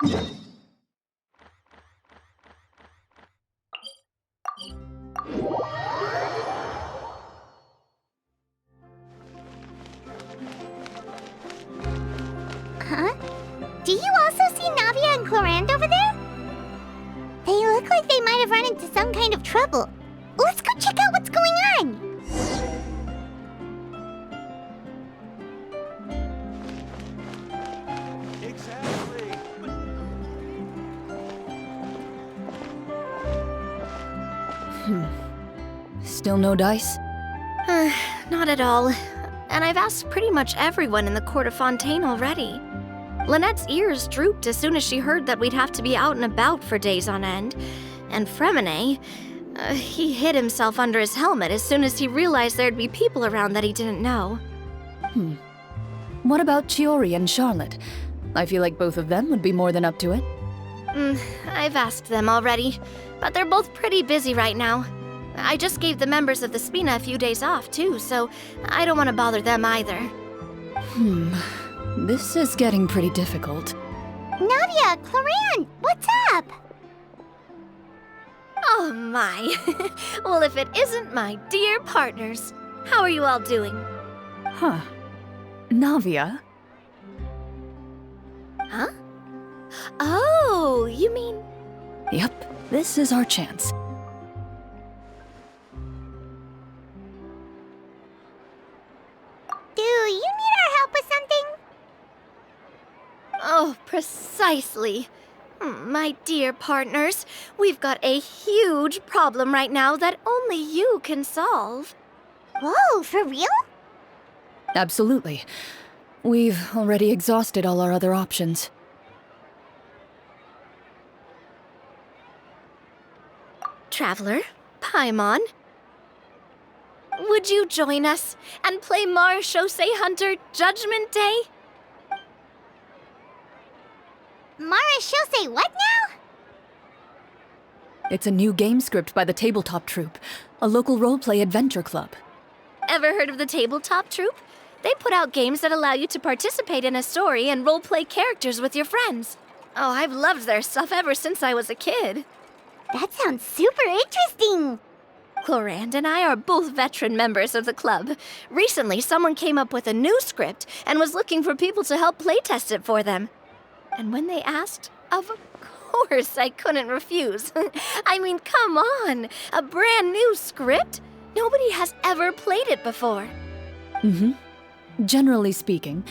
Huh? Do you also see Navia and Clorinde over there? They look like they might have run into some kind of trouble. Let's go check out what's going on! Exactly. Still no dice? Not at all. And I've asked pretty much everyone in the court of Fontaine already. Lynette's ears drooped as soon as she heard that we'd have to be out and about for days on end. And Fremine, he hid himself under his helmet as soon as he realized there'd be people around that he didn't know. What about Chiori and Charlotte? I feel like both of them would be more than up to it. I've asked them already, but they're both pretty busy right now. I just gave the members of the Spina a few days off, too, so I don't want to bother them either. This is getting pretty difficult. Navia, Clorinde, what's up? Oh my. Well, if it isn't my dear partners. How are you all doing? Huh. Navia? Huh? Oh, you mean... Yep, this is our chance. Do you need our help with something? Oh, precisely. My dear partners, we've got a huge problem right now that only you can solve. Whoa, for real? Absolutely. We've already exhausted all our other options. Traveler, Paimon, would you join us and play Marechaussee Hunter Judgment Day? Marechaussee what now? It's a new game script by the Tabletop Troupe, a local roleplay adventure club. Ever heard of the Tabletop Troupe? They put out games that allow you to participate in a story and roleplay characters with your friends. Oh, I've loved their stuff ever since I was a kid. That sounds super interesting. Clorinde and I are both veteran members of the club. Recently, someone came up with a new script and was looking for people to help playtest it for them. And when they asked, of course I couldn't refuse. I mean, come on! A brand new script? Nobody has ever played it before. Generally speaking,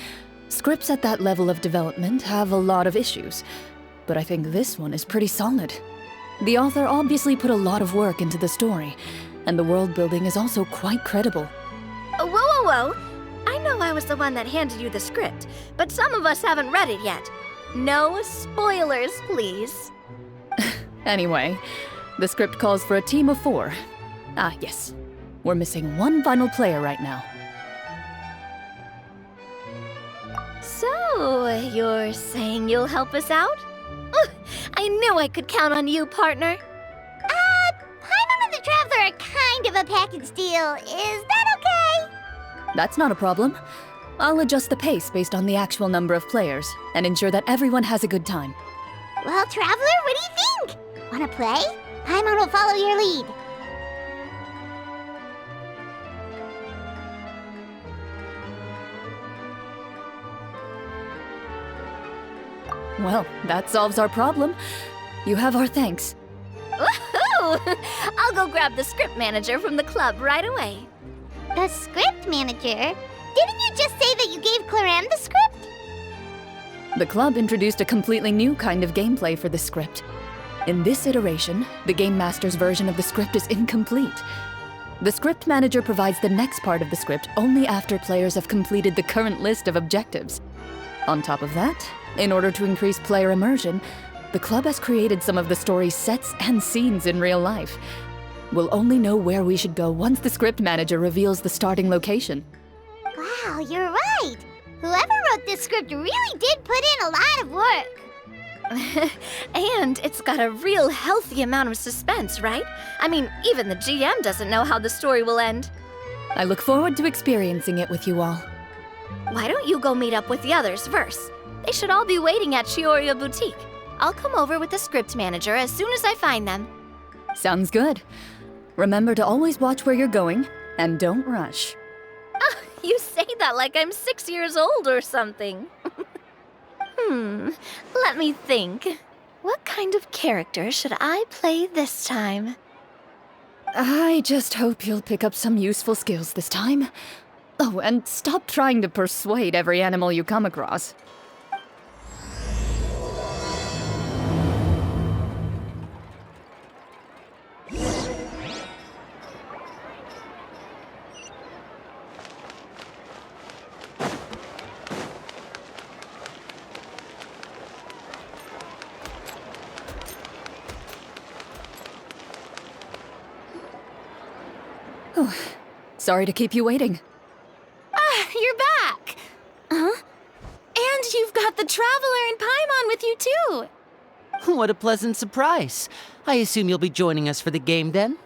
scripts at that level of development have a lot of issues, but I think this one is pretty solid. The author obviously put a lot of work into the story, and the world building is also quite credible. Whoa. I know I was the one that handed you the script, but some of us haven't read it yet. No spoilers, please. Anyway, the script calls for a team of 4. Ah, yes. We're missing one final player right now. So, you're saying you'll help us out? I knew I could count on you, partner. Paimon and the Traveler are kind of a package deal. Is that okay? That's not a problem. I'll adjust the pace based on the actual number of players and ensure that everyone has a good time. Well, Traveler, what do you think? Wanna play? Paimon will follow your lead. Well, that solves our problem. You have our thanks. Woohoo! I'll go grab the script manager from the club right away. The script manager? Didn't you just say that you gave Clorinde the script? The club introduced a completely new kind of gameplay for the script. In this iteration, the Game Master's version of the script is incomplete. The script manager provides the next part of the script only after players have completed the current list of objectives. On top of that, in order to increase player immersion, the club has created some of the story's sets and scenes in real life. We'll only know where we should go once the script manager reveals the starting location. Wow, you're right. Whoever wrote this script really did put in a lot of work. And it's got a real healthy amount of suspense, right? I mean, even the GM doesn't know how the story will end. I look forward to experiencing it with you all. Why don't you go meet up with the others first? They should all be waiting at Chioria Boutique. I'll come over with the script manager as soon as I find them. Sounds good. Remember to always watch where you're going, and don't rush. You say that like I'm 6 years old or something. Let me think. What kind of character should I play this time? I just hope you'll pick up some useful skills this time. Oh, and stop trying to persuade every animal you come across. Oh, sorry to keep you waiting. You're back! Huh? And you've got the Traveler and Paimon with you, too! What a pleasant surprise. I assume you'll be joining us for the game then?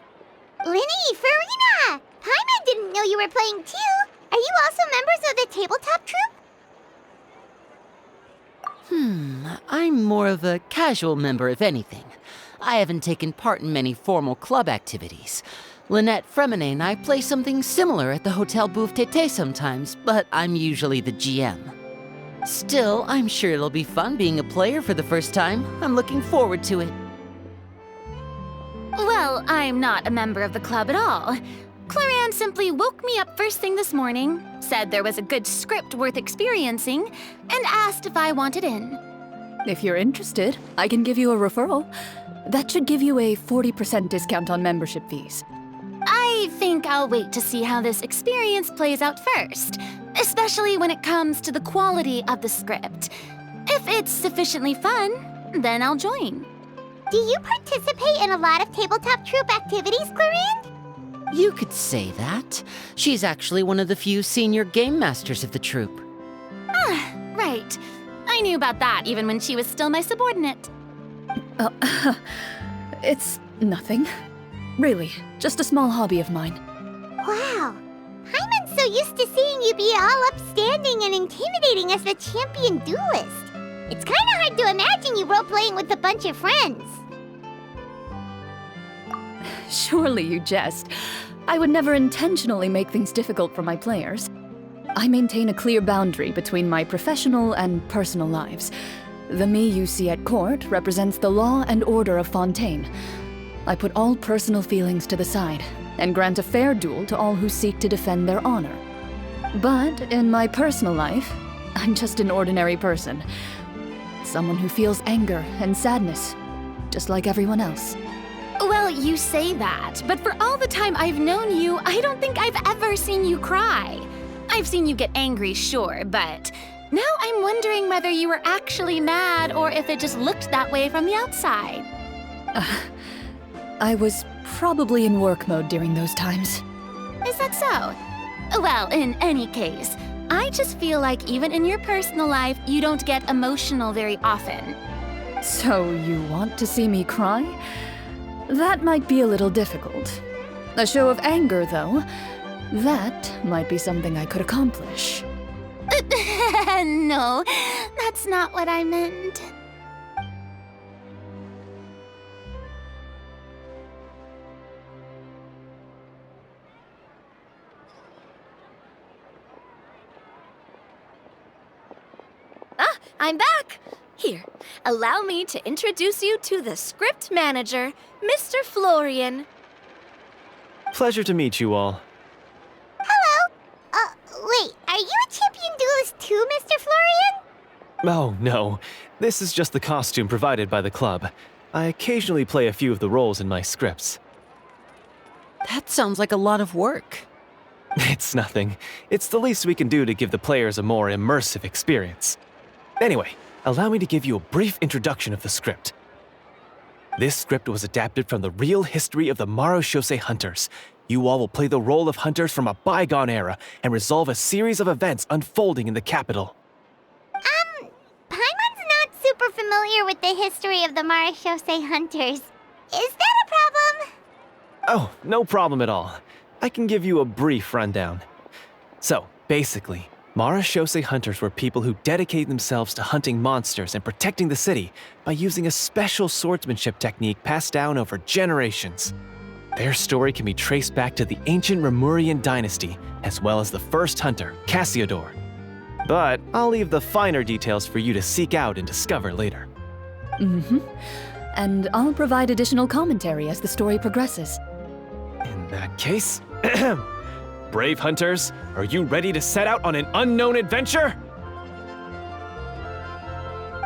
Linny, Farina! Paimon didn't know you were playing too. Are you also members of the tabletop troupe? I'm more of a casual member, if anything. I haven't taken part in many formal club activities. Lynette Fremine and I play something similar at the Hotel Bouffe Tété sometimes, but I'm usually the GM. Still, I'm sure it'll be fun being a player for the first time. I'm looking forward to it. Well, I'm not a member of the club at all. Clorinde simply woke me up first thing this morning, said there was a good script worth experiencing, and asked if I wanted in. If you're interested, I can give you a referral. That should give you a 40% discount on membership fees. I think I'll wait to see how this experience plays out first, especially when it comes to the quality of the script. If it's sufficiently fun, then I'll join. Do you participate in a lot of tabletop troupe activities, Clorinde? You could say that. She's actually one of the few senior game masters of the troupe. Right. I knew about that even when she was still my subordinate. It's nothing. Really, just a small hobby of mine. Wow. Paimon's so used to seeing you be all upstanding and intimidating as the champion duelist. It's kind of hard to imagine you role-playing with a bunch of friends. Surely you jest. I would never intentionally make things difficult for my players. I maintain a clear boundary between my professional and personal lives. The me you see at court represents the law and order of Fontaine. I put all personal feelings to the side and grant a fair duel to all who seek to defend their honor. But in my personal life, I'm just an ordinary person. Someone who feels anger and sadness, just like everyone else. Well, you say that, but for all the time I've known you, I don't think I've ever seen you cry. I've seen you get angry, sure, but now I'm wondering whether you were actually mad or if it just looked that way from the outside. I was probably in work mode during those times. Is that so? Well, in any case, I just feel like even in your personal life, you don't get emotional very often. So you want to see me cry? That might be a little difficult. A show of anger, though, that might be something I could accomplish. No, that's not what I meant. I'm back! Here, allow me to introduce you to the script manager, Mr. Florian. Pleasure to meet you all. Hello? Wait, are you a champion duelist too, Mr. Florian? Oh, no. This is just the costume provided by the club. I occasionally play a few of the roles in my scripts. That sounds like a lot of work. It's nothing. It's the least we can do to give the players a more immersive experience. Anyway, allow me to give you a brief introduction of the script. This script was adapted from the real history of the Marechaussee Hunters. You all will play the role of hunters from a bygone era and resolve a series of events unfolding in the capital. Paimon's not super familiar with the history of the Marechaussee Hunters. Is that a problem? Oh, no problem at all. I can give you a brief rundown. So, basically, Marashose hunters were people who dedicated themselves to hunting monsters and protecting the city by using a special swordsmanship technique passed down over generations. Their story can be traced back to the ancient Lemurian dynasty, as well as the first hunter, Cassiodor. But I'll leave the finer details for you to seek out and discover later. And I'll provide additional commentary as the story progresses. In that case, brave hunters, are you ready to set out on an unknown adventure?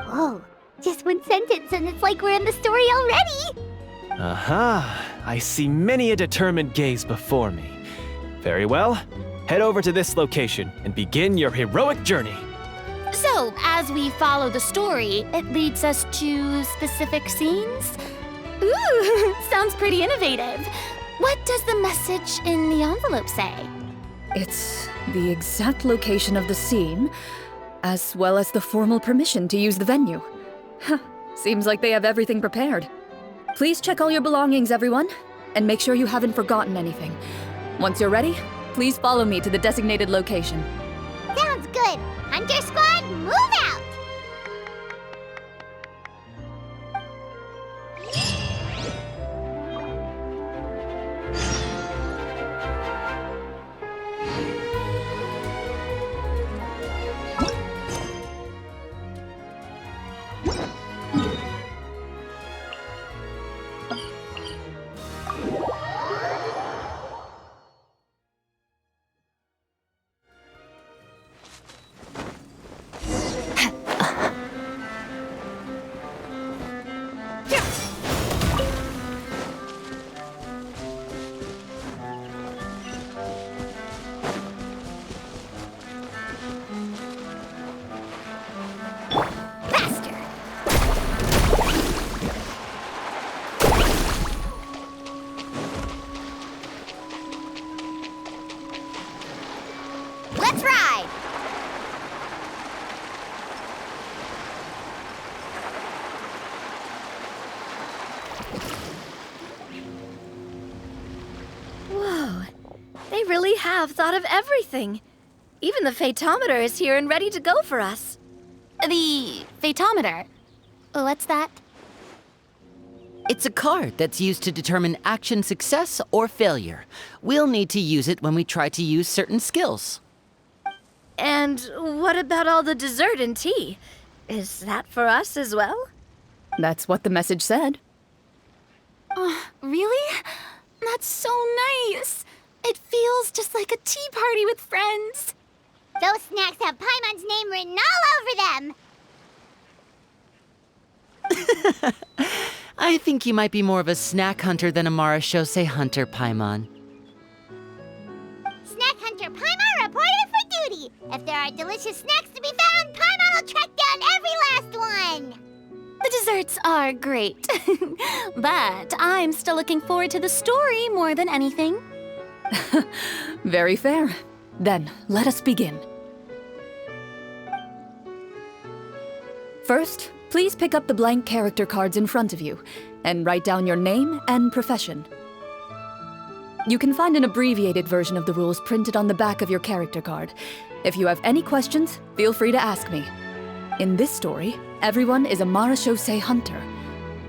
Whoa, just one sentence and it's like we're in the story already! Aha, I see many a determined gaze before me. Very well, head over to this location and begin your heroic journey. So, as we follow the story, it leads us to specific scenes? Ooh, sounds pretty innovative. What does the message in the envelope say? It's the exact location of the scene, as well as the formal permission to use the venue. Huh, seems like they have everything prepared. Please check all your belongings, everyone, and make sure you haven't forgotten anything. Once you're ready, please follow me to the designated location. Sounds good! Hunter Squad, move out! Let's ride! Whoa, they really have thought of everything. Even the phaetometer is here and ready to go for us. The phaetometer? What's that? It's a card that's used to determine action success or failure. We'll need to use it when we try to use certain skills. And what about all the dessert and tea? Is that for us as well? That's what the message said. Really? That's so nice. It feels just like a tea party with friends. Those snacks have Paimon's name written all over them! I think you might be more of a snack hunter than a Marashose hunter, Paimon. Snack Hunter Paimon reported for duty! If there are delicious snacks to be found, Paimon will track down every last one! The desserts are great, but I'm still looking forward to the story more than anything. Very fair. Then, let us begin. First, please pick up the blank character cards in front of you and write down your name and profession. You can find an abbreviated version of the rules printed on the back of your character card. If you have any questions, feel free to ask me. In this story, everyone is a Marashose hunter.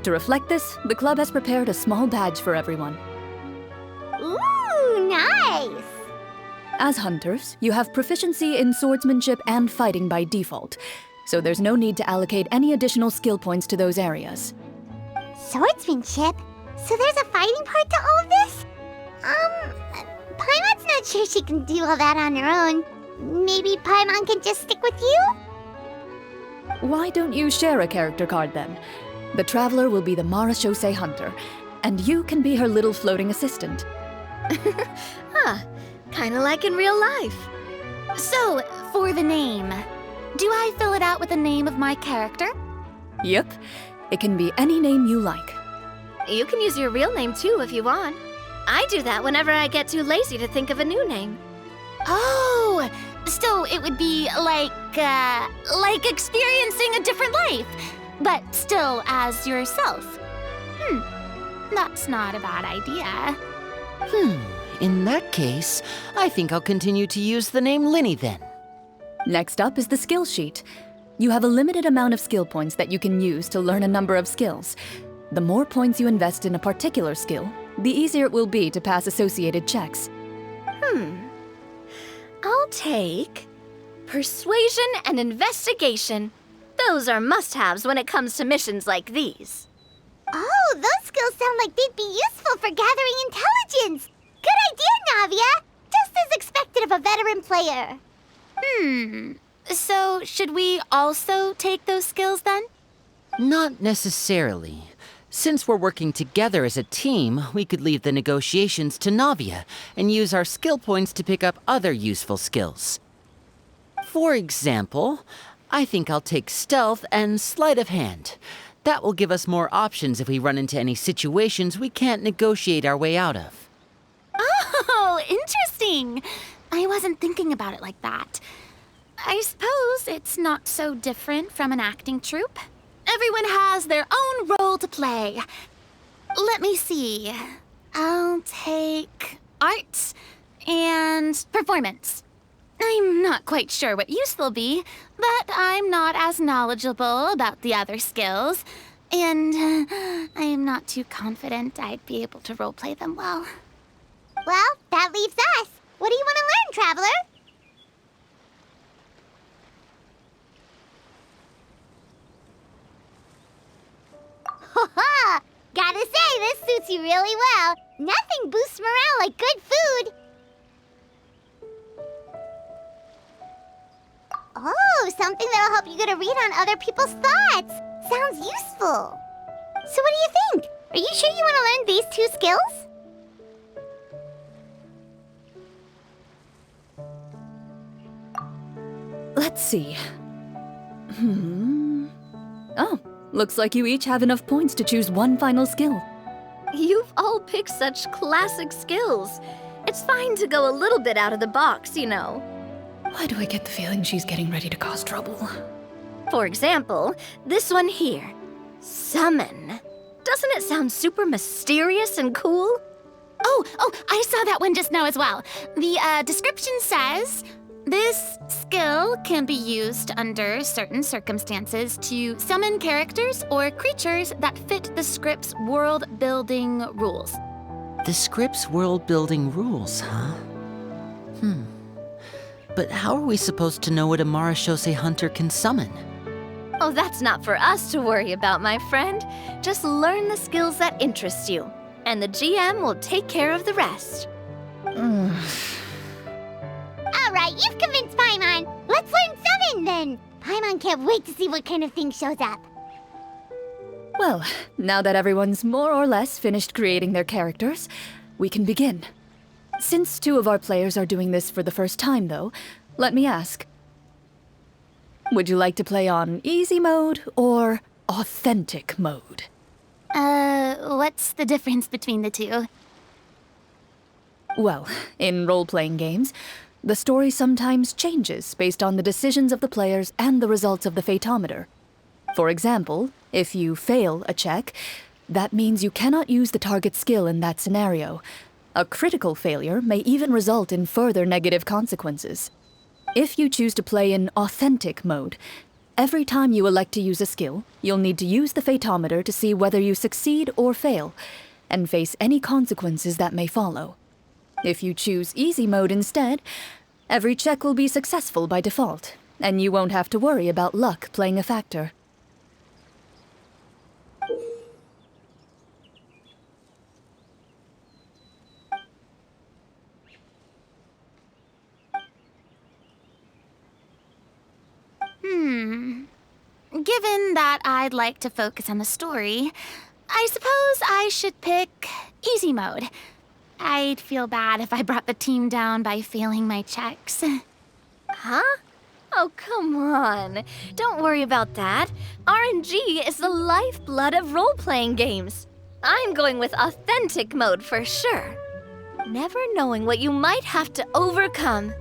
To reflect this, the club has prepared a small badge for everyone. Ooh, nice! As hunters, you have proficiency in swordsmanship and fighting by default, so there's no need to allocate any additional skill points to those areas. Swordsmanship? So there's a fighting part to all of this? Paimon's not sure she can do all that on her own. Maybe Paimon can just stick with you? Why don't you share a character card then? The Traveler will be the Marashose hunter, and you can be her little floating assistant. Kinda like in real life. So, for the name, do I fill it out with the name of my character? Yep, it can be any name you like. You can use your real name too if you want. I do that whenever I get too lazy to think of a new name. Oh, so it would be like experiencing a different life, but still as yourself. That's not a bad idea. In that case, I think I'll continue to use the name Linny then. Next up is the skill sheet. You have a limited amount of skill points that you can use to learn a number of skills. The more points you invest in a particular skill, the easier it will be to pass associated checks. I'll take persuasion and investigation. Those are must-haves when it comes to missions like these. Oh, those skills sound like they'd be useful for gathering intelligence. Good idea, Navia. Just as expected of a veteran player. So, should we also take those skills then? Not necessarily. Since we're working together as a team, we could leave the negotiations to Navia and use our skill points to pick up other useful skills. For example, I think I'll take stealth and sleight of hand. That will give us more options if we run into any situations we can't negotiate our way out of. Oh, interesting. I wasn't thinking about it like that. I suppose it's not so different from an acting troupe. Everyone has their own role to play. Let me see. I'll take arts and performance. I'm not quite sure what use they'll be, but I'm not as knowledgeable about the other skills, and I'm not too confident I'd be able to roleplay them well. Well, that leaves us. What do you want to learn, Traveler? Ha! Gotta say, this suits you really well. Nothing boosts morale like good food. Oh, something that'll help you get a read on other people's thoughts. Sounds useful. So what do you think? Are you sure you want to learn these two skills? Let's see. Oh, looks like you each have enough points to choose one final skill. You've all picked such classic skills. It's fine to go a little bit out of the box, you know. Why do I get the feeling she's getting ready to cause trouble? For example, this one here. Summon. Doesn't it sound super mysterious and cool? Oh, I saw that one just now as well. The description says, this skill can be used under certain circumstances to summon characters or creatures that fit the script's world-building rules. The script's world-building rules, huh? But how are we supposed to know what a Marashose hunter can summon? Oh, that's not for us to worry about, my friend. Just learn the skills that interest you, and the GM will take care of the rest. All right, you've convinced Paimon. Let's learn summon then. Paimon can't wait to see what kind of thing shows up. Well, now that everyone's more or less finished creating their characters, we can begin. Since two of our players are doing this for the first time, though, let me ask. Would you like to play on easy mode or authentic mode? What's the difference between the two? Well, in role-playing games, the story sometimes changes based on the decisions of the players and the results of the Fatometer. For example, if you fail a check, that means you cannot use the target skill in that scenario. A critical failure may even result in further negative consequences. If you choose to play in authentic mode, every time you elect to use a skill, you'll need to use the Fatometer to see whether you succeed or fail, and face any consequences that may follow. If you choose easy mode instead, every check will be successful by default, and you won't have to worry about luck playing a factor. Given that I'd like to focus on the story, I suppose I should pick easy mode. I'd feel bad if I brought the team down by failing my checks. Huh? Oh, come on. Don't worry about that. RNG is the lifeblood of role-playing games. I'm going with authentic mode for sure. Never knowing what you might have to overcome.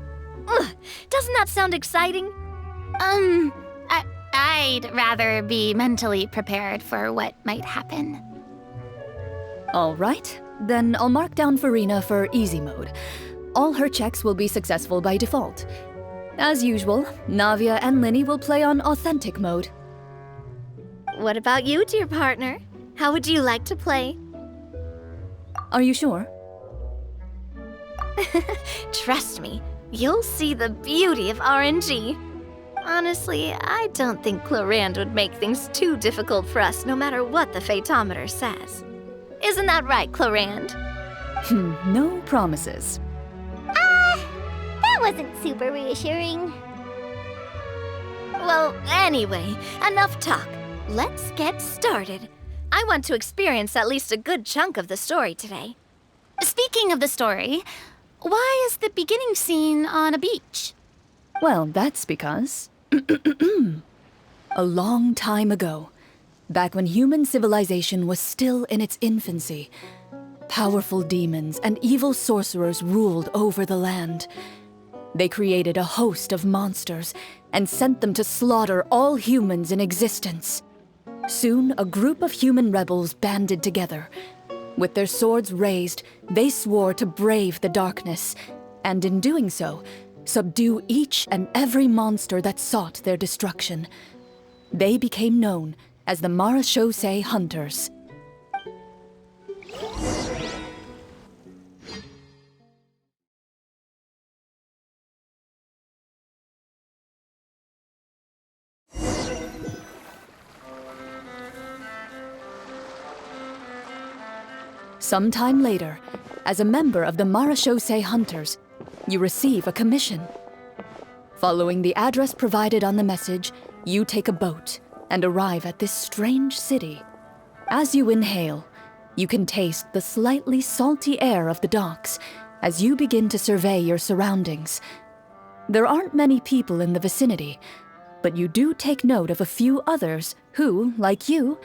Ugh, doesn't that sound exciting? I'd rather be mentally prepared for what might happen. All right, then I'll mark down Farina for easy mode. All her checks will be successful by default. As usual, Navia and Linny will play on authentic mode. What about you, dear partner? How would you like to play? Are you sure? Trust me, you'll see the beauty of RNG. Honestly, I don't think Clorinde would make things too difficult for us no matter what the Fatometer says. Isn't that right, Clorinde? No promises. That wasn't super reassuring. Well, anyway, enough talk. Let's get started. I want to experience at least a good chunk of the story today. Speaking of the story, why is the beginning scene on a beach? Well, that's because... a long time ago, back when human civilization was still in its infancy, powerful demons and evil sorcerers ruled over the land. They created a host of monsters and sent them to slaughter all humans in existence. Soon, a group of human rebels banded together. With their swords raised, they swore to brave the darkness, and in doing so, subdue each and every monster that sought their destruction. They became known as the Marachose Hunters. Sometime later, as a member of the Marachose Hunters, you receive a commission. Following the address provided on the message, you take a boat and arrive at this strange city. As you inhale, you can taste the slightly salty air of the docks as you begin to survey your surroundings. There aren't many people in the vicinity, but you do take note of a few others who, like you,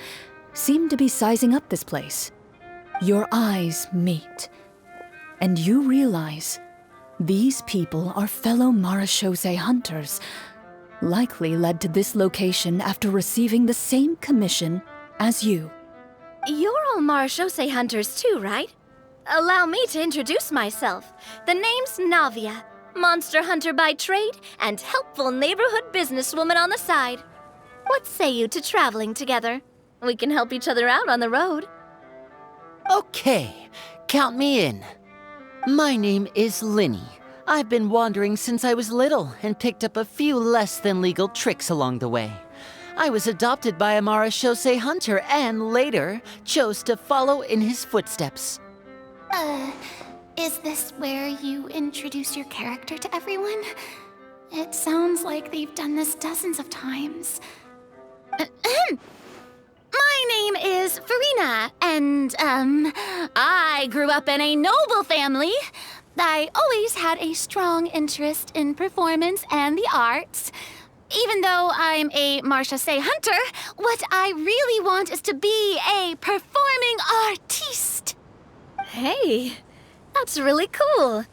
seem to be sizing up this place. Your eyes meet, and you realize these people are fellow Marachose hunters, likely led to this location after receiving the same commission as you. You're all Marachose hunters too, right? Allow me to introduce myself. The name's Navia, monster hunter by trade and helpful neighborhood businesswoman on the side. What say you to traveling together? We can help each other out on the road. Okay, count me in. My name is Linny. I've been wandering since I was little and picked up a few less than legal tricks along the way. I was adopted by a Marachose hunter and later chose to follow in his footsteps. Is this where you introduce your character to everyone? It sounds like they've done this dozens of times. My name is Farina, and, I grew up in a noble family. I always had a strong interest in performance and the arts. Even though I'm a Marachose hunter, what I really want is to be a performing artiste. Hey, that's really cool.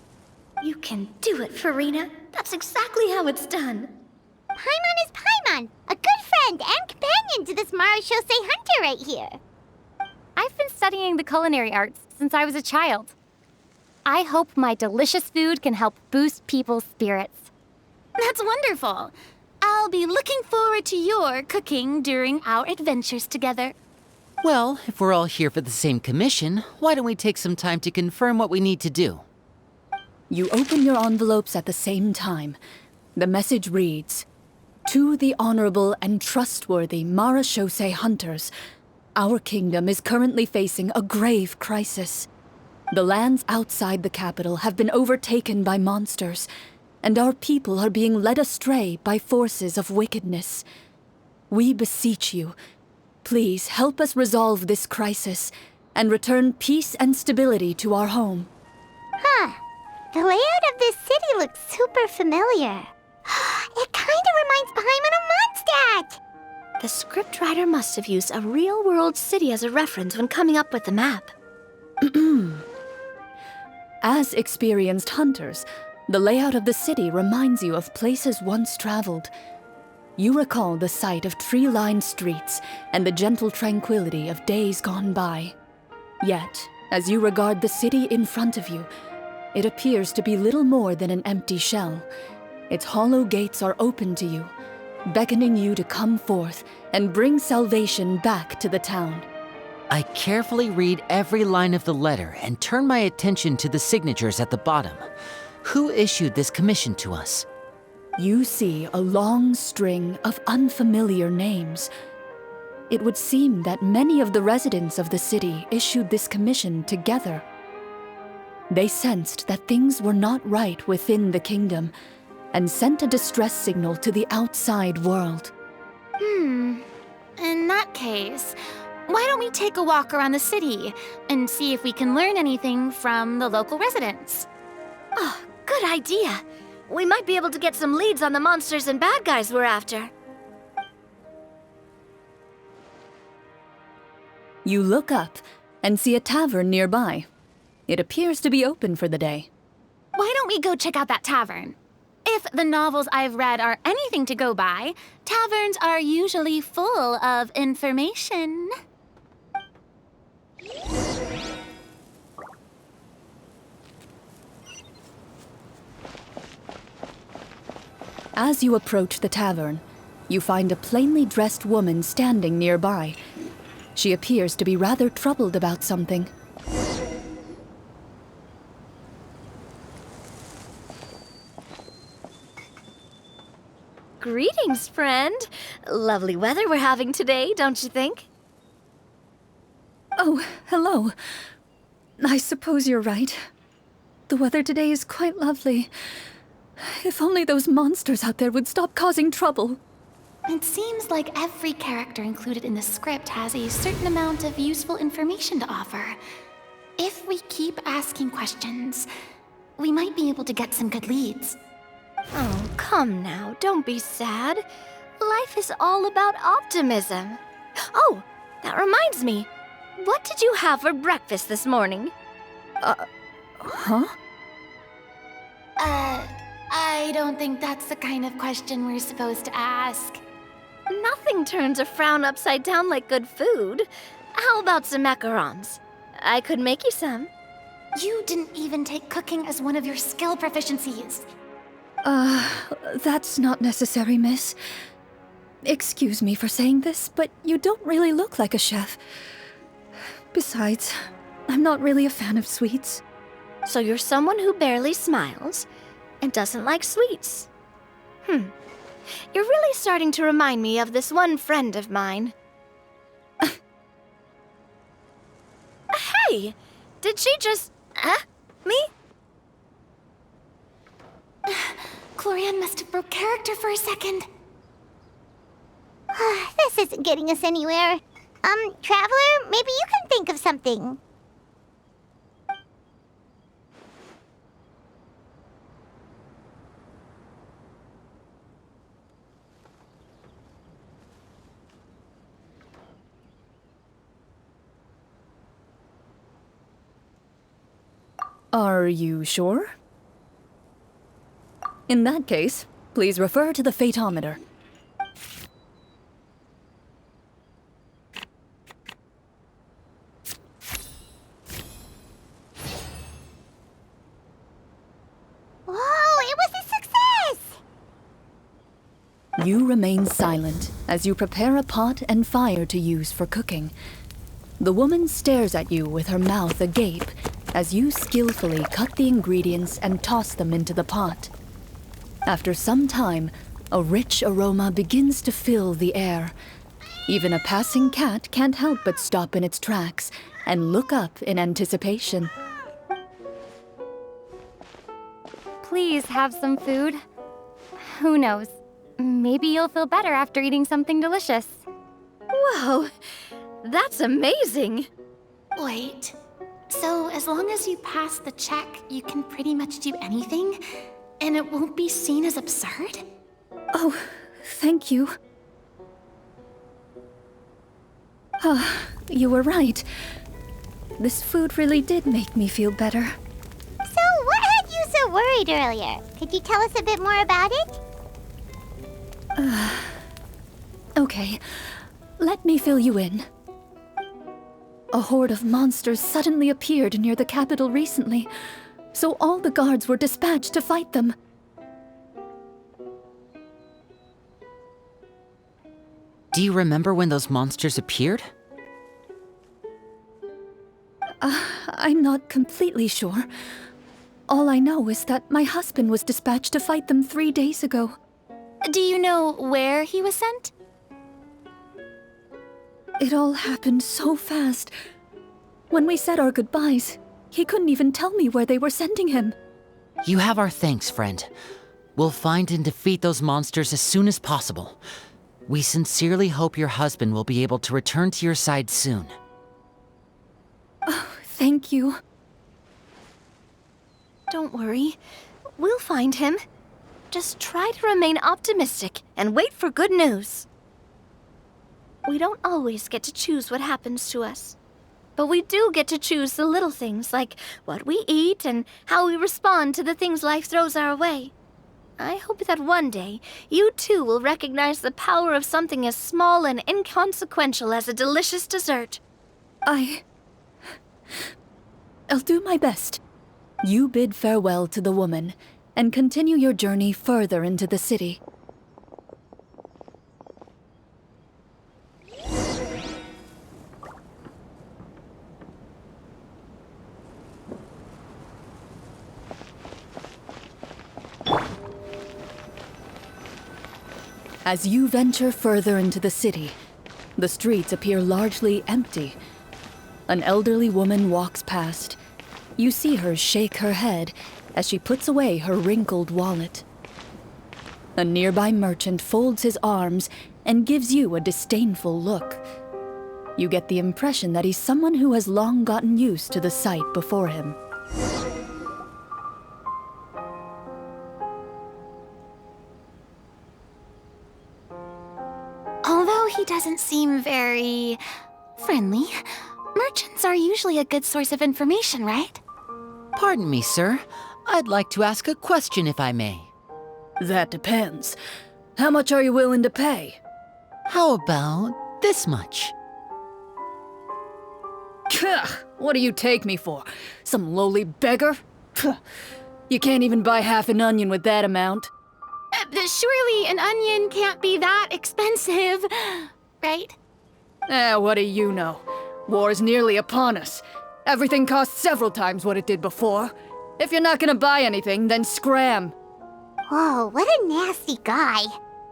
You can do it, Farina. That's exactly how it's done. Paimon is Paimon, a good friend and companion to this Marachose hunter right here. I've been studying the culinary arts since I was a child. I hope my delicious food can help boost people's spirits. That's wonderful. I'll be looking forward to your cooking during our adventures together. Well, if we're all here for the same commission, why don't we take some time to confirm what we need to do? You open your envelopes at the same time. The message reads, "To the honorable and trustworthy Marachose hunters, our kingdom is currently facing a grave crisis. The lands outside the capital have been overtaken by monsters, and our people are being led astray by forces of wickedness. We beseech you, please help us resolve this crisis and return peace and stability to our home." Huh. The layout of this city looks super familiar. It kind of reminds Paimon of Mondstadt. The scriptwriter must have used a real-world city as a reference when coming up with the map. As experienced hunters, the layout of the city reminds you of places once traveled. You recall the sight of tree-lined streets and the gentle tranquility of days gone by. Yet, as you regard the city in front of you, it appears to be little more than an empty shell. Its hollow gates are open to you, beckoning you to come forth and bring salvation back to the town. I carefully read every line of the letter and turn my attention to the signatures at the bottom. Who issued this commission to us? You see a long string of unfamiliar names. It would seem that many of the residents of the city issued this commission together. They sensed that things were not right within the kingdom and sent a distress signal to the outside world. In that case, why don't we take a walk around the city and see if we can learn anything from the local residents? Oh, good idea. We might be able to get some leads on the monsters and bad guys we're after. You look up and see a tavern nearby. It appears to be open for the day. Why don't we go check out that tavern? If the novels I've read are anything to go by, taverns are usually full of information. As you approach the tavern, you find a plainly dressed woman standing nearby. She appears to be rather troubled about something. Greetings, friend. Lovely weather we're having today, don't you think? Oh, hello. I suppose you're right. The weather today is quite lovely. If only those monsters out there would stop causing trouble. It seems like every character included in the script has a certain amount of useful information to offer. If we keep asking questions, we might be able to get some good leads. Oh, come now, don't be sad. Life is all about optimism. Oh, that reminds me. What did you have for breakfast this morning? Huh? I don't think that's the kind of question we're supposed to ask. Nothing turns a frown upside down like good food. How about some macarons? I could make you some. You didn't even take cooking as one of your skill proficiencies. That's not necessary, miss. Excuse me for saying this, but you don't really look like a chef. Besides, I'm not really a fan of sweets. So you're someone who barely smiles and doesn't like sweets. You're really starting to remind me of this one friend of mine. Hey! Did she just... me? Clorinde must have broke character for a second. This isn't getting us anywhere. Traveler, maybe you can think of something. Are you sure? In that case, please refer to the fatometer. Whoa, it was a success! You remain silent as you prepare a pot and fire to use for cooking. The woman stares at you with her mouth agape as you skillfully cut the ingredients and toss them into the pot. After some time, a rich aroma begins to fill the air. Even a passing cat can't help but stop in its tracks and look up in anticipation. Please have some food. Who knows? Maybe you'll feel better after eating something delicious. Whoa, that's amazing. Wait, so as long as you pass the check, you can pretty much do anything? And it won't be seen as absurd? Oh, thank you. You were right. This food really did make me feel better. So, what had you so worried earlier? Could you tell us a bit more about it? Okay, let me fill you in. A horde of monsters suddenly appeared near the capital recently, so all the guards were dispatched to fight them. Do you remember when those monsters appeared? I'm not completely sure. All I know is that my husband was dispatched to fight them 3 days ago. Do you know where he was sent? It all happened so fast. When we said our goodbyes, he couldn't even tell me where they were sending him. You have our thanks, friend. We'll find and defeat those monsters as soon as possible. We sincerely hope your husband will be able to return to your side soon. Thank you. Don't worry. We'll find him. Just try to remain optimistic and wait for good news. We don't always get to choose what happens to us. But we do get to choose the little things like what we eat and how we respond to the things life throws our way. I hope that one day you too will recognize the power of something as small and inconsequential as a delicious dessert. I'll do my best. You bid farewell to the woman and continue your journey further into the city. As you venture further into the city, the streets appear largely empty. An elderly woman walks past. You see her shake her head as she puts away her wrinkled wallet. A nearby merchant folds his arms and gives you a disdainful look. You get the impression that he's someone who has long gotten used to the sight before him. Although he doesn't seem very friendly, merchants are usually a good source of information, right? Pardon me, sir. I'd like to ask a question if I may. That depends. How much are you willing to pay? How about this much? What do you take me for? Some lowly beggar? You can't even buy half an onion with that amount. Surely an onion can't be that expensive, right? What do you know? War's nearly upon us. Everything costs several times what it did before. If you're not gonna buy anything, then scram. Whoa, what a nasty guy.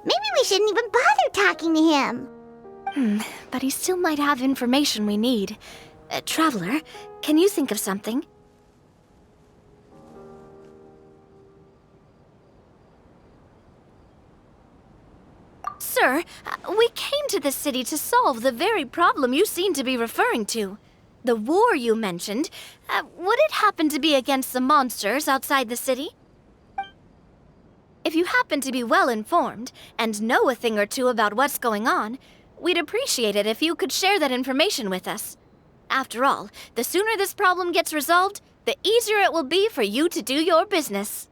Maybe we shouldn't even bother talking to him. But he still might have information we need. Traveler, can you think of something? Sir, we came to this city to solve the very problem you seem to be referring to. The war you mentioned, would it happen to be against the monsters outside the city? If you happen to be well informed and know a thing or two about what's going on, we'd appreciate it if you could share that information with us. After all, the sooner this problem gets resolved, the easier it will be for you to do your business.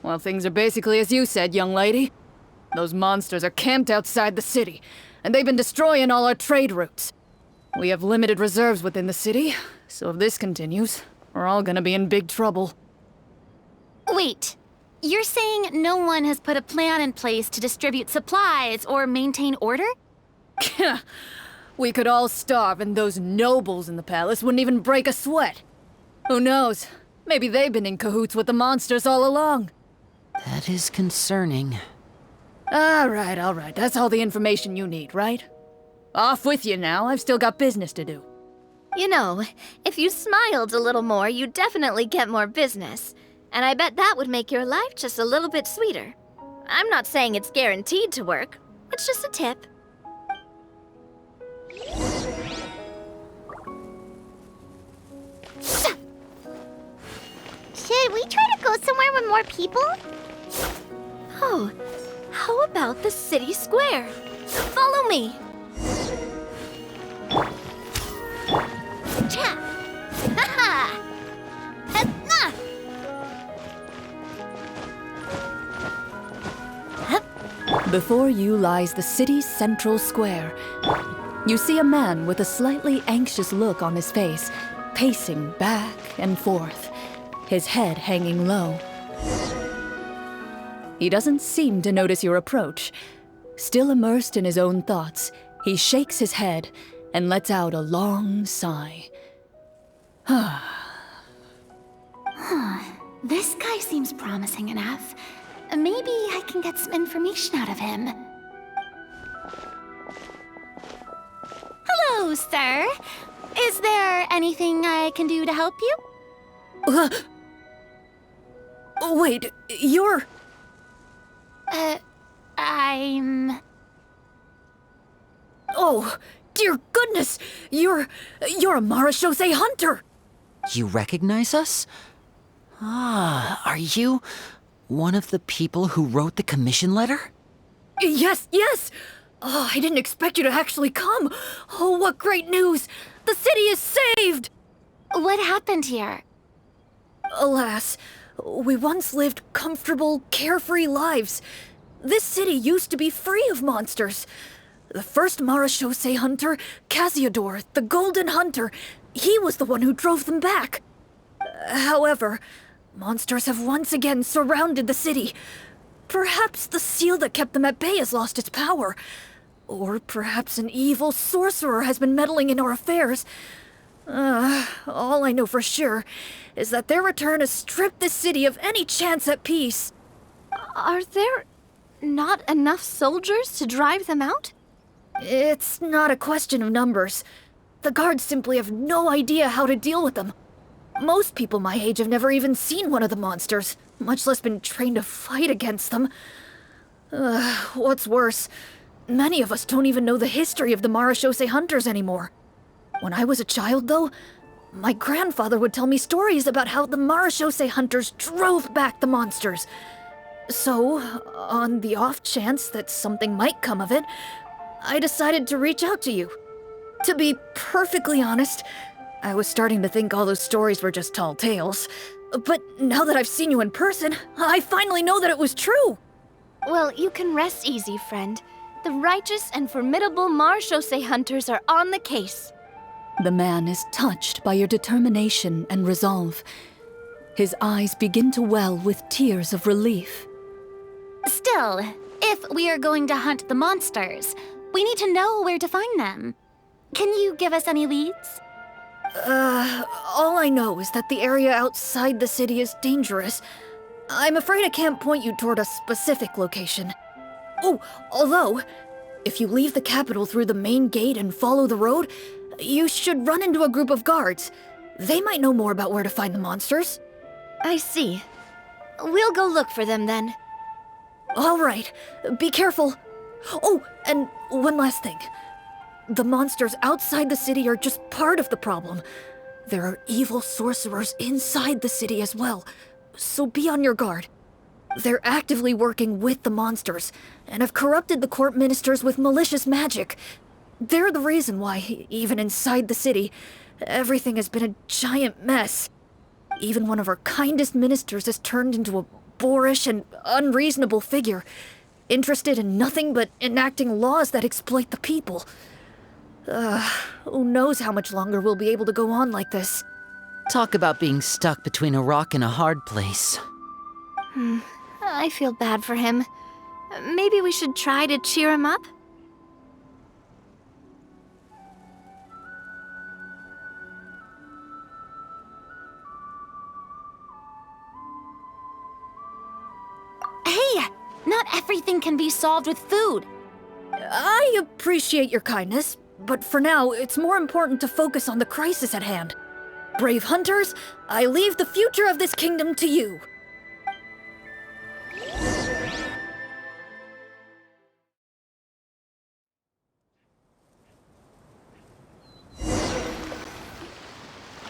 Well, things are basically as you said, young lady. Those monsters are camped outside the city, and they've been destroying all our trade routes. We have limited reserves within the city, so if this continues, we're all gonna be in big trouble. Wait, you're saying no one has put a plan in place to distribute supplies or maintain order? We could all starve, and those nobles in the palace wouldn't even break a sweat. Who knows? Maybe they've been in cahoots with the monsters all along. That is concerning. All right. That's all the information you need, right? Off with you now. I've still got business to do. You know, if you smiled a little more, you'd definitely get more business. And I bet that would make your life just a little bit sweeter. I'm not saying it's guaranteed to work. It's just a tip. Should we try to go somewhere with more people? Oh, how about the city square? Follow me. Cha! Ha-ha! Before you lies the city's central square. You see a man with a slightly anxious look on his face, pacing back and forth, his head hanging low. He doesn't seem to notice your approach. Still immersed in his own thoughts, he shakes his head and lets out a long sigh. This guy seems promising enough. Maybe I can get some information out of him. Hello, sir. Is there anything I can do to help you? Wait, you're... I'm... Oh, dear goodness! You're a Marashose hunter! You recognize us? Ah, are you one of the people who wrote the commission letter? Yes! Oh, I didn't expect you to actually come! Oh, what great news! The city is saved! What happened here? Alas, we once lived comfortable, carefree lives. This city used to be free of monsters. The first Marashose hunter, Casiodor, the Golden Hunter, he was the one who drove them back. However, monsters have once again surrounded the city. Perhaps the seal that kept them at bay has lost its power. Or perhaps an evil sorcerer has been meddling in our affairs. All I know for sure is that their return has stripped the city of any chance at peace. Are there not enough soldiers to drive them out? It's not a question of numbers. The guards simply have no idea how to deal with them. Most people my age have never even seen one of the monsters, much less been trained to fight against them. What's worse, many of us don't even know the history of the Marashose hunters anymore. When I was a child, though, my grandfather would tell me stories about how the Marashose hunters drove back the monsters. So, on the off chance that something might come of it, I decided to reach out to you. To be perfectly honest, I was starting to think all those stories were just tall tales. But now that I've seen you in person, I finally know that it was true! Well, you can rest easy, friend. The righteous and formidable Marashose hunters are on the case. The man is touched by your determination and resolve. His eyes begin to well with tears of relief. Still, if we are going to hunt the monsters, we need to know where to find them. Can you give us any leads? All I know is that the area outside the city is dangerous. I'm afraid I can't point you toward a specific location. Oh, although, if you leave the capital through the main gate and follow the road, you should run into a group of guards. They might know more about where to find the monsters. I see. We'll go look for them then. All right, be careful. Oh, and one last thing. The monsters outside the city are just part of the problem. There are evil sorcerers inside the city as well, so be on your guard. They're actively working with the monsters, and have corrupted the court ministers with malicious magic. They're the reason why, even inside the city, everything has been a giant mess. Even one of our kindest ministers has turned into a boorish and unreasonable figure, interested in nothing but enacting laws that exploit the people. Who knows how much longer we'll be able to go on like this. Talk about being stuck between a rock and a hard place. I feel bad for him. Maybe we should try to cheer him up? Hey, not everything can be solved with food. I appreciate your kindness, but for now, it's more important to focus on the crisis at hand. Brave hunters, I leave the future of this kingdom to you.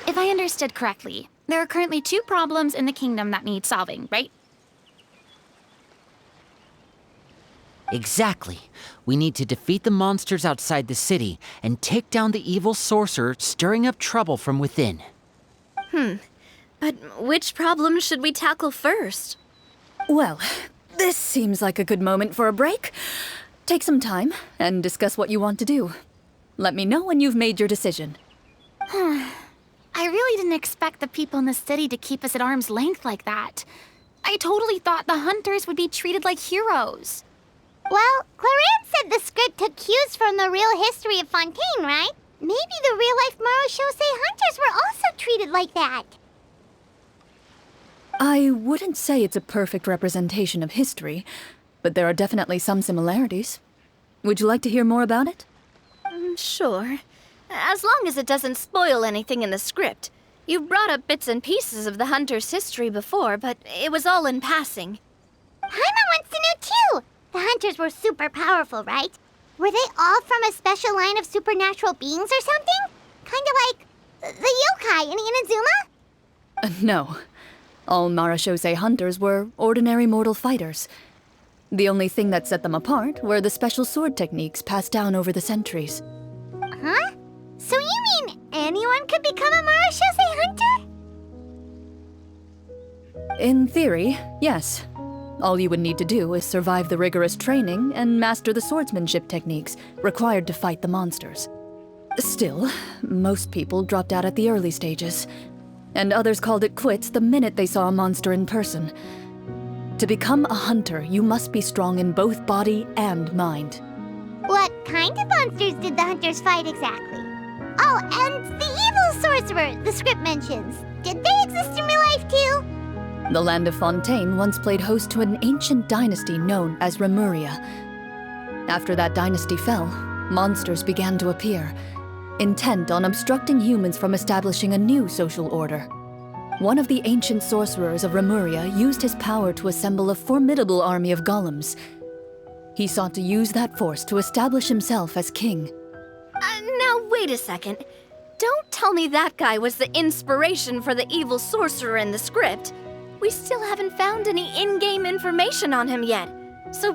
If I understood correctly, there are currently 2 problems in the kingdom that need solving, right? Exactly. We need to defeat the monsters outside the city and take down the evil sorcerer stirring up trouble from within. But which problem should we tackle first? Well, this seems like a good moment for a break. Take some time and discuss what you want to do. Let me know when you've made your decision. I really didn't expect the people in the city to keep us at arm's length like that. I totally thought the hunters would be treated like heroes. Well, Clorinde said the script took cues from the real history of Fontaine, right? Maybe the real-life Marushosei hunters were also treated like that. I wouldn't say it's a perfect representation of history, but there are definitely some similarities. Would you like to hear more about it? Sure. As long as it doesn't spoil anything in the script. You brought up bits and pieces of the hunter's history before, but it was all in passing. Paimon wants to know too! The hunters were super powerful, right? Were they all from a special line of supernatural beings or something? Kinda like the yokai in Inazuma? No. All Marashosei hunters were ordinary mortal fighters. The only thing that set them apart were the special sword techniques passed down over the centuries. Huh? So you mean anyone could become a Marushosei hunter? In theory, yes. All you would need to do is survive the rigorous training and master the swordsmanship techniques required to fight the monsters. Still, most people dropped out at the early stages, and others called it quits the minute they saw a monster in person. To become a hunter, you must be strong in both body and mind. What kind of monsters did the hunters fight exactly? Oh, and the evil sorcerer the script mentions. Did they exist in real life too? The land of Fontaine once played host to an ancient dynasty known as Rapperia. After that dynasty fell, monsters began to appear, intent on obstructing humans from establishing a new social order. One of the ancient sorcerers of Rapperia used his power to assemble a formidable army of golems. He sought to use that force to establish himself as king. Now wait a second. Don't tell me that guy was the inspiration for the evil sorcerer in the script. We still haven't found any in-game information on him yet. So,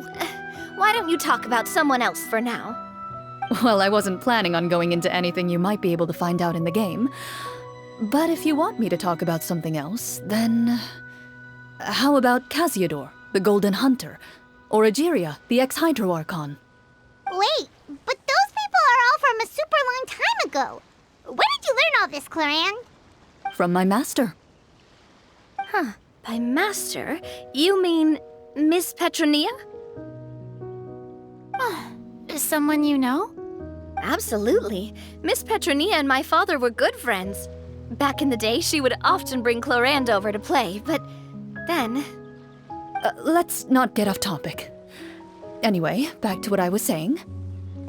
why don't you talk about someone else for now? Well, I wasn't planning on going into anything you might be able to find out in the game. But if you want me to talk about something else, then... How about Casiodor, the Golden Hunter? Or Egeria, the ex-Hydro Archon? Wait, but those people are all from a super long time ago. Where did you learn all this, Clorinde? From my master. By master, you mean Miss Petronia? Is someone you know? Absolutely. Miss Petronia and my father were good friends. Back in the day, she would often bring Clorinde over to play, but then... Let's not get off topic. Anyway, back to what I was saying.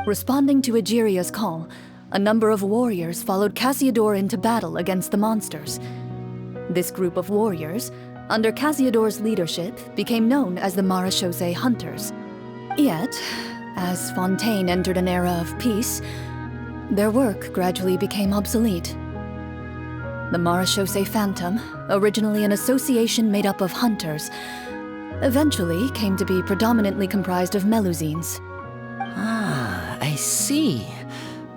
Responding to Egeria's call, a number of warriors followed Casiodor into battle against the monsters. This group of warriors, under Casiodor's leadership, became known as the Marushosei Hunters. Yet, as Fontaine entered an era of peace, their work gradually became obsolete. The Marushosei Phantom, originally an association made up of hunters, eventually came to be predominantly comprised of Melusines. Ah, I see.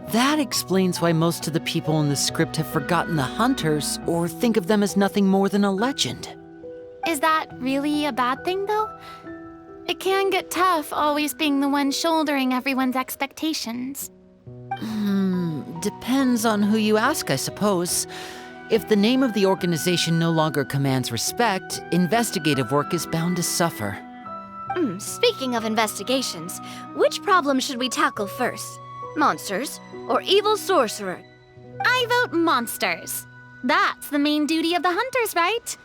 That explains why most of the people in the script have forgotten the hunters or think of them as nothing more than a legend. Is that really a bad thing, though? It can get tough always being the one shouldering everyone's expectations. Depends on who you ask, I suppose. If the name of the organization no longer commands respect, investigative work is bound to suffer. Speaking of investigations, which problem should we tackle first? Monsters or evil sorcerer? I vote monsters. That's the main duty of the hunters, right?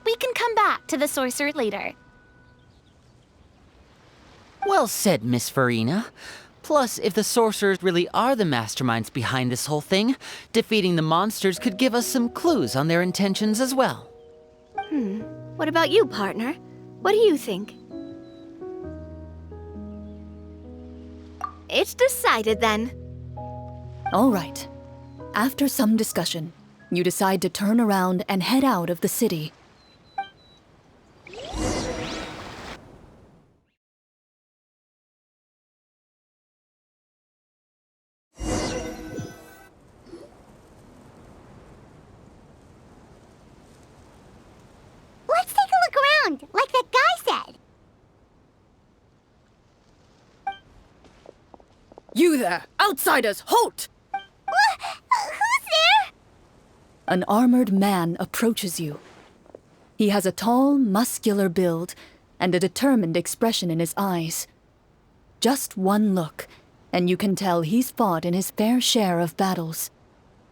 We can come back to the sorcerer later. Well said, Miss Farina. Plus, if the sorcerers really are the masterminds behind this whole thing, defeating the monsters could give us some clues on their intentions as well. What about you, partner? What do you think? It's decided then. All right. After some discussion, you decide to turn around and head out of the city. Let's take a look around, like that guy said. You there! Outsiders, halt! Who's there? An armored man approaches you. He has a tall, muscular build and a determined expression in his eyes. Just one look, and you can tell he's fought in his fair share of battles.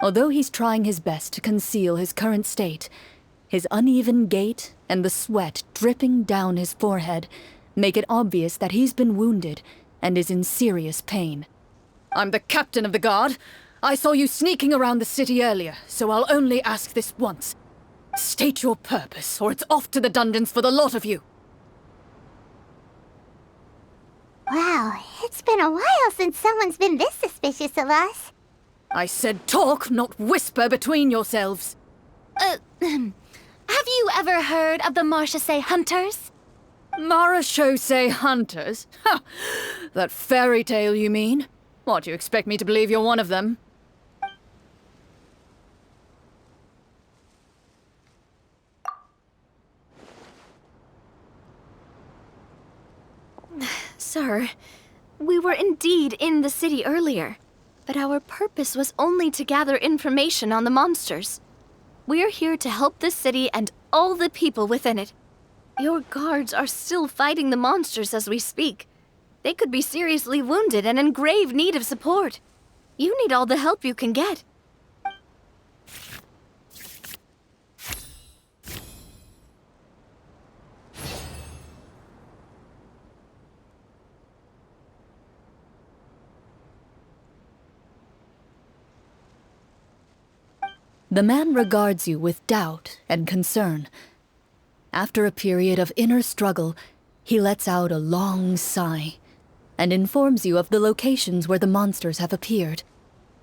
Although he's trying his best to conceal his current state, his uneven gait and the sweat dripping down his forehead make it obvious that he's been wounded and is in serious pain. I'm the captain of the guard. I saw you sneaking around the city earlier, so I'll only ask this once. State your purpose, or it's off to the dungeons for the lot of you. Wow, it's been a while since someone's been this suspicious of us. I said talk, not whisper between yourselves. Have you ever heard of the Marchese Hunters? Marachose hunters? Ha! That fairy tale, you mean? What, you expect me to believe you're one of them? Sir, we were indeed in the city earlier, but our purpose was only to gather information on the monsters. We're here to help the city and all the people within it. Your guards are still fighting the monsters as we speak. They could be seriously wounded and in grave need of support. You need all the help you can get. The man regards you with doubt and concern. After a period of inner struggle, he lets out a long sigh and informs you of the locations where the monsters have appeared.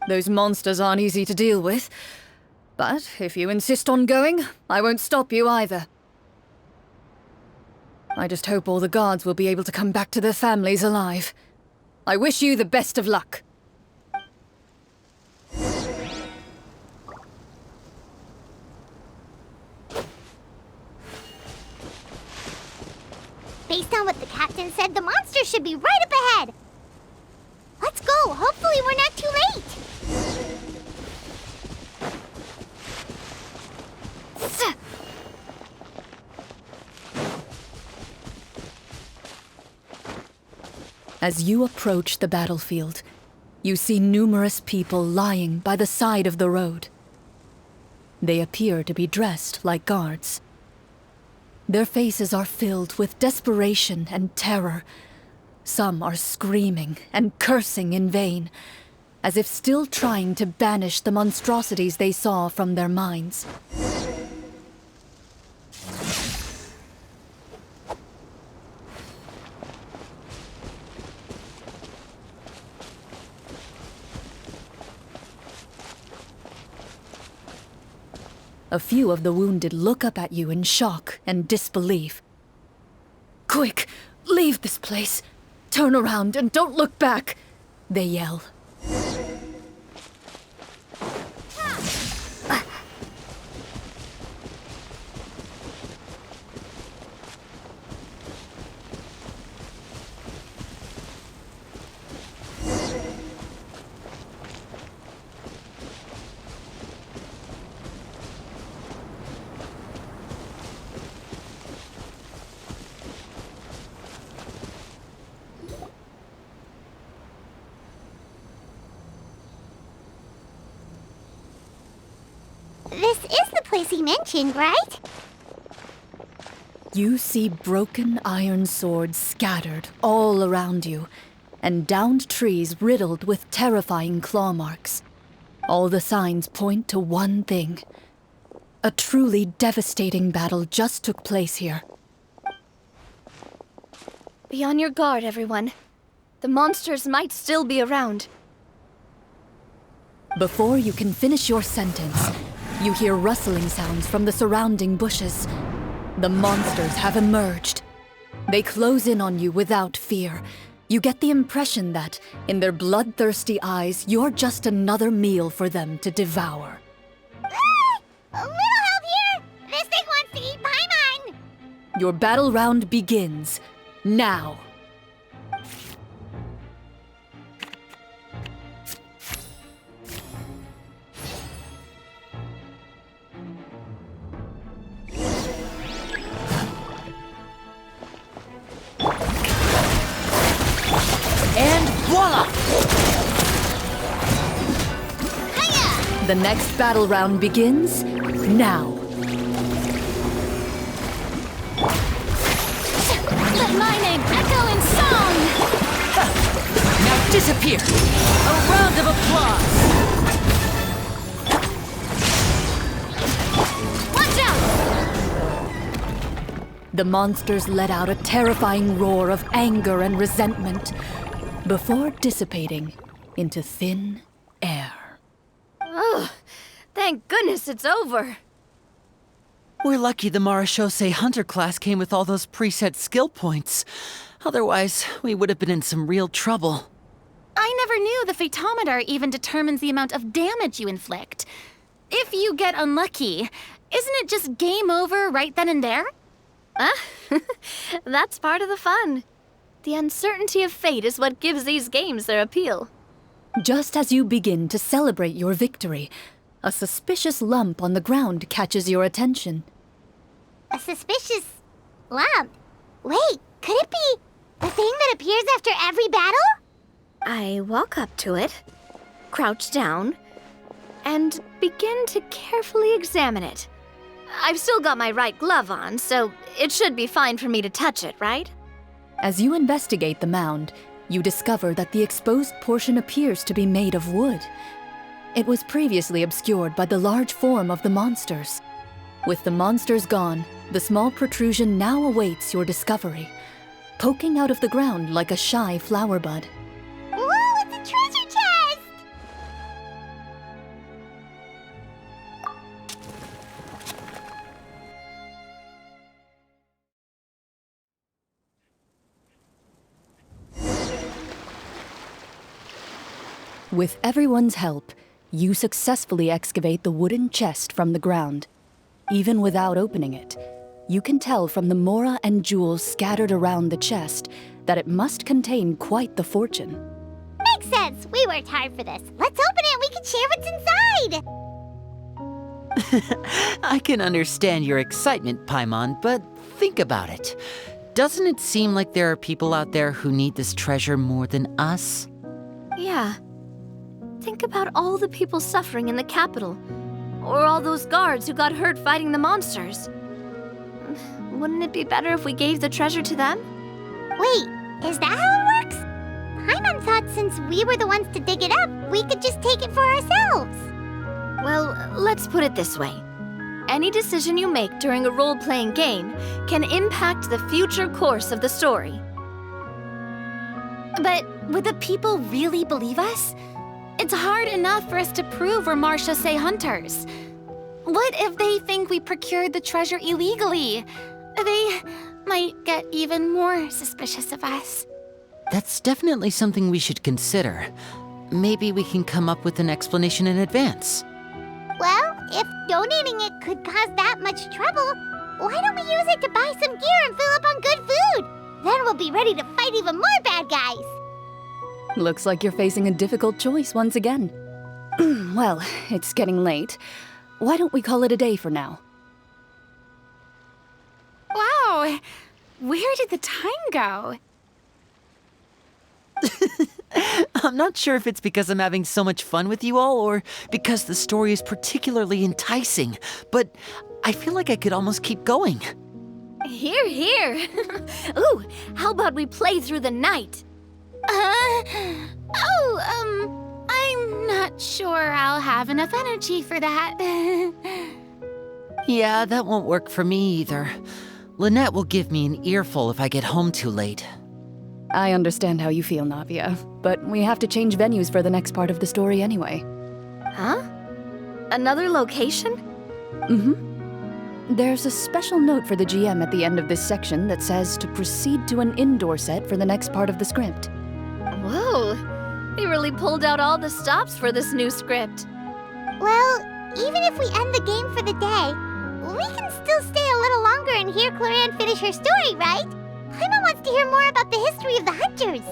Those monsters aren't easy to deal with, but if you insist on going, I won't stop you either. I just hope all the guards will be able to come back to their families alive. I wish you the best of luck. Based on what the captain said, the monster should be right up ahead. Let's go. Hopefully we're not too late. As you approach the battlefield, you see numerous people lying by the side of the road. They appear to be dressed like guards. Their faces are filled with desperation and terror. Some are screaming and cursing in vain, as if still trying to banish the monstrosities they saw from their minds. A few of the wounded look up at you in shock and disbelief. Quick, leave this place. Turn around and don't look back, they yell. This is the place he mentioned, right? You see broken iron swords scattered all around you, and downed trees riddled with terrifying claw marks. All the signs point to one thing. A truly devastating battle just took place here. Be on your guard, everyone. The monsters might still be around. Before you can finish your sentence, you hear rustling sounds from the surrounding bushes. The monsters have emerged. They close in on you without fear. You get the impression that, in their bloodthirsty eyes, you're just another meal for them to devour. A little help here! This thing wants to eat Paimon! Your battle round begins now. The next battle round begins now. Let my name echo in song! Now disappear! A round of applause! Watch out! The monsters let out a terrifying roar of anger and resentment before dissipating into thin air. Ugh, thank goodness it's over. We're lucky the Marashose Hunter class came with all those preset skill points. Otherwise, we would have been in some real trouble. I never knew the Fatometer even determines the amount of damage you inflict. If you get unlucky, isn't it just game over right then and there? That's part of the fun. The uncertainty of fate is what gives these games their appeal. Just as you begin to celebrate your victory, a suspicious lump on the ground catches your attention. A suspicious lump? Wait, could it be the thing that appears after every battle? I walk up to it, crouch down, and begin to carefully examine it. I've still got my right glove on, so it should be fine for me to touch it, right? As you investigate the mound, you discover that the exposed portion appears to be made of wood. It was previously obscured by the large form of the monsters. With the monsters gone, the small protrusion now awaits your discovery, poking out of the ground like a shy flower bud. Whoa, it's a treasure chest! With everyone's help, you successfully excavate the wooden chest from the ground. Even without opening it, you can tell from the mora and jewels scattered around the chest that it must contain quite the fortune. Makes sense. We worked hard for this. Let's open it and we can share what's inside. I can understand your excitement, Paimon, but think about it. Doesn't it seem like there are people out there who need this treasure more than us? Yeah. Think about all the people suffering in the capital, or all those guards who got hurt fighting the monsters. Wouldn't it be better if we gave the treasure to them? Wait, is that how it works? Paimon thought since we were the ones to dig it up, we could just take it for ourselves. Well, let's put it this way. Any decision you make during a role-playing game can impact the future course of the story. But would the people really believe us? It's hard enough for us to prove we're Marashose hunters. What if they think we procured the treasure illegally? They might get even more suspicious of us. That's definitely something we should consider. Maybe we can come up with an explanation in advance. Well, if donating it could cause that much trouble, why don't we use it to buy some gear and fill up on good food? Then we'll be ready to fight even more bad guys. Looks like you're facing a difficult choice once again. Well, it's getting late. Why don't we call it a day for now? Wow, where did the time go? I'm not sure if it's because I'm having so much fun with you all or because the story is particularly enticing, but I feel like I could almost keep going. Hear, hear. Ooh, how about we play through the night? I'm not sure I'll have enough energy for that. Yeah, that won't work for me either. Lynette will give me an earful if I get home too late. I understand how you feel, Navia, but we have to change venues for the next part of the story anyway. Huh? Another location? There's a special note for the GM at the end of this section that says to proceed to an indoor set for the next part of the script. Whoa, they really pulled out all the stops for this new script. Well, even if we end the game for the day, we can still stay a little longer and hear Clorinde finish her story, right? Paimon wants to hear more about the history of the Hunters.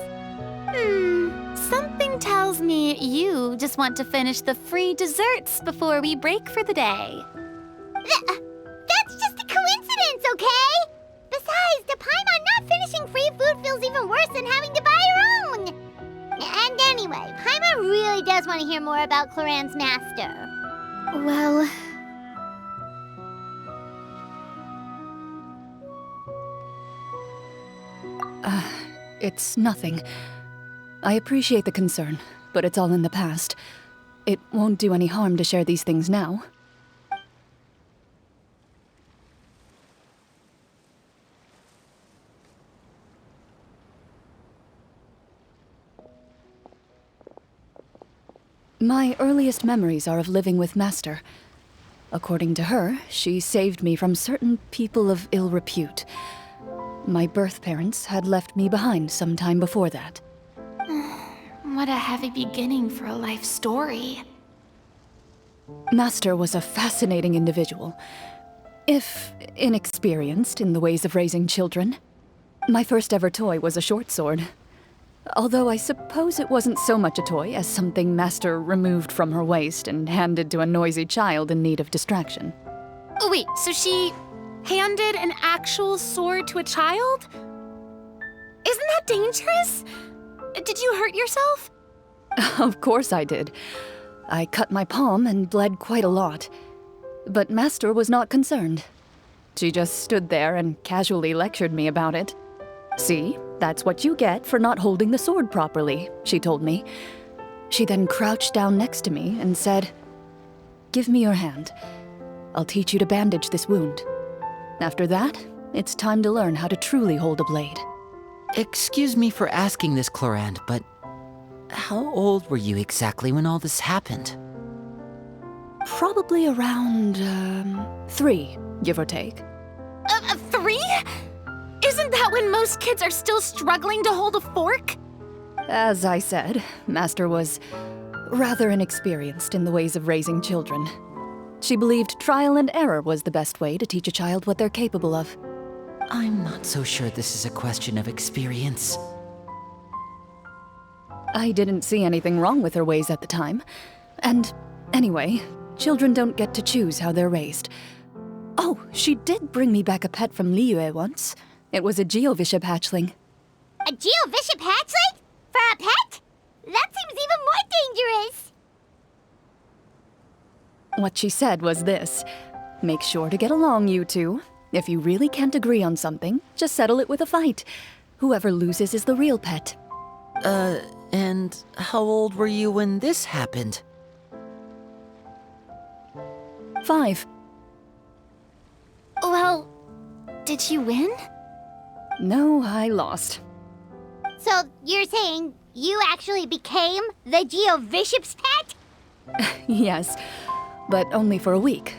Something tells me you just want to finish the free desserts before we break for the day. That's just a coincidence, okay? Besides, to Paimon, not finishing free food feels even worse than having to buy her own. And anyway, Paimon really does want to hear more about Clorinde's master. Well, It's nothing. I appreciate the concern, but it's all in the past. It won't do any harm to share these things now. My earliest memories are of living with Master. According to her, she saved me from certain people of ill repute. My birth parents had left me behind some time before that. What a heavy beginning for a life story. Master was a fascinating individual, if inexperienced in the ways of raising children. My first ever toy was a short sword. Although I suppose it wasn't so much a toy as something Master removed from her waist and handed to a noisy child in need of distraction. Oh, wait, so she handed an actual sword to a child? Isn't that dangerous? Did you hurt yourself? Of course I did. I cut my palm and bled quite a lot. But Master was not concerned. She just stood there and casually lectured me about it. See, that's what you get for not holding the sword properly, she told me. She then crouched down next to me and said, "Give me your hand. I'll teach you to bandage this wound. After that, it's time to learn how to truly hold a blade." Excuse me for asking this, Clorinde, but how old were you exactly when all this happened? Probably around, 3, give or take. 3? Isn't that when most kids are still struggling to hold a fork? As I said, Master was rather inexperienced in the ways of raising children. She believed trial and error was the best way to teach a child what they're capable of. I'm not so sure this is a question of experience. I didn't see anything wrong with her ways at the time. And anyway, children don't get to choose how they're raised. Oh, she did bring me back a pet from Liyue once. It was a Geovishap hatchling. A Geovishap hatchling? For a pet? That seems even more dangerous. What she said was this: make sure to get along, you two. If you really can't agree on something, just settle it with a fight. Whoever loses is the real pet. And how old were you when this happened? 5. Well, did you win? No, I lost. So you're saying you actually became the Geovishap's pet? Yes, but only for a week.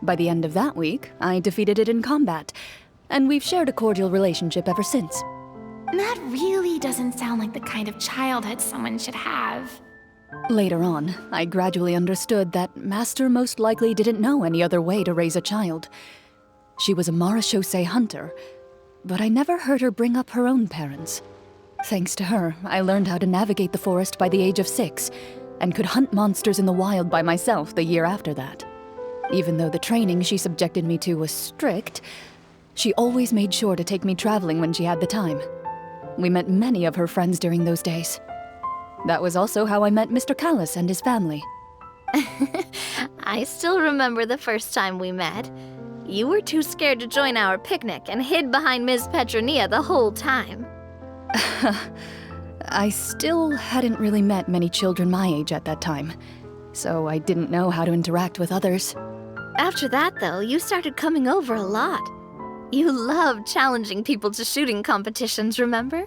By the end of that week, I defeated it in combat, and we've shared a cordial relationship ever since. That really doesn't sound like the kind of childhood someone should have. Later on, I gradually understood that Master most likely didn't know any other way to raise a child. She was a marechaussee hunter, but I never heard her bring up her own parents. Thanks to her, I learned how to navigate the forest by the age of 6, and could hunt monsters in the wild by myself the year after that. Even though the training she subjected me to was strict, she always made sure to take me traveling when she had the time. We met many of her friends during those days. That was also how I met Mr. Callis and his family. I still remember the first time we met. You were too scared to join our picnic and hid behind Ms. Petronia the whole time. I still hadn't really met many children my age at that time, so I didn't know how to interact with others. After that, though, you started coming over a lot. You loved challenging people to shooting competitions, remember?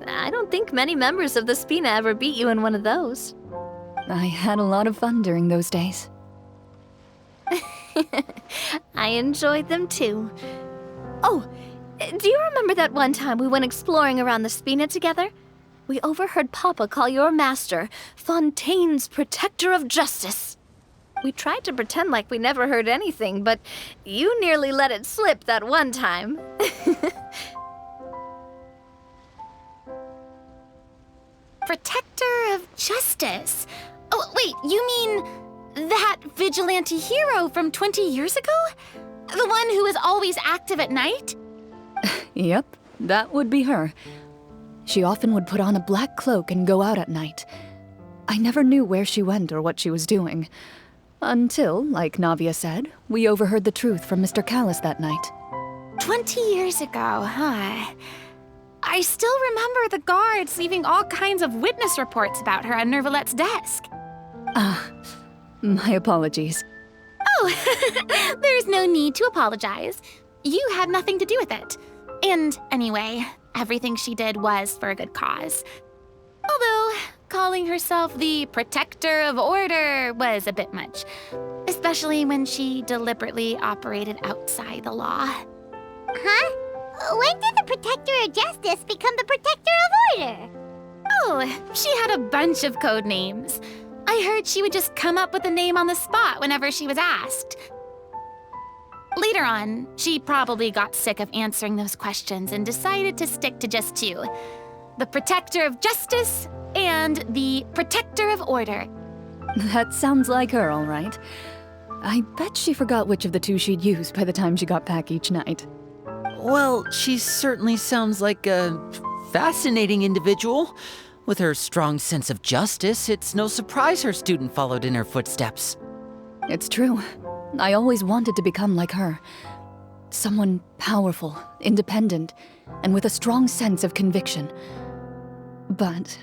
I don't think many members of the Spina ever beat you in one of those. I had a lot of fun during those days. I enjoyed them too. Oh, do you remember that one time we went exploring around the Spina together? We overheard Papa call your master Fontaine's Protector of Justice. We tried to pretend like we never heard anything, but you nearly let it slip that one time. Protector of Justice. Oh, wait, you mean that vigilante hero from 20 years ago? The one who is always active at night? Yep, that would be her. She often would put on a black cloak and go out at night. I never knew where she went or what she was doing. Until, like Navia said, we overheard the truth from Mr. Callis that night. 20 years ago, huh? I still remember the guards leaving all kinds of witness reports about her on Nervalette's desk. My apologies. Oh, there's no need to apologize. You had nothing to do with it. And anyway, everything she did was for a good cause. Although, calling herself the protector of order was a bit much, especially when she deliberately operated outside the law. Huh? When did the Protector of Justice become the Protector of Order? Oh, she had a bunch of code names. I heard she would just come up with a name on the spot whenever she was asked. Later on, she probably got sick of answering those questions and decided to stick to just two: the Protector of Justice and the Protector of Order. That sounds like her, all right. I bet she forgot which of the two she'd use by the time she got back each night. Well, she certainly sounds like a fascinating individual. With her strong sense of justice, it's no surprise her student followed in her footsteps. It's true. I always wanted to become like her. Someone powerful, independent, and with a strong sense of conviction. But...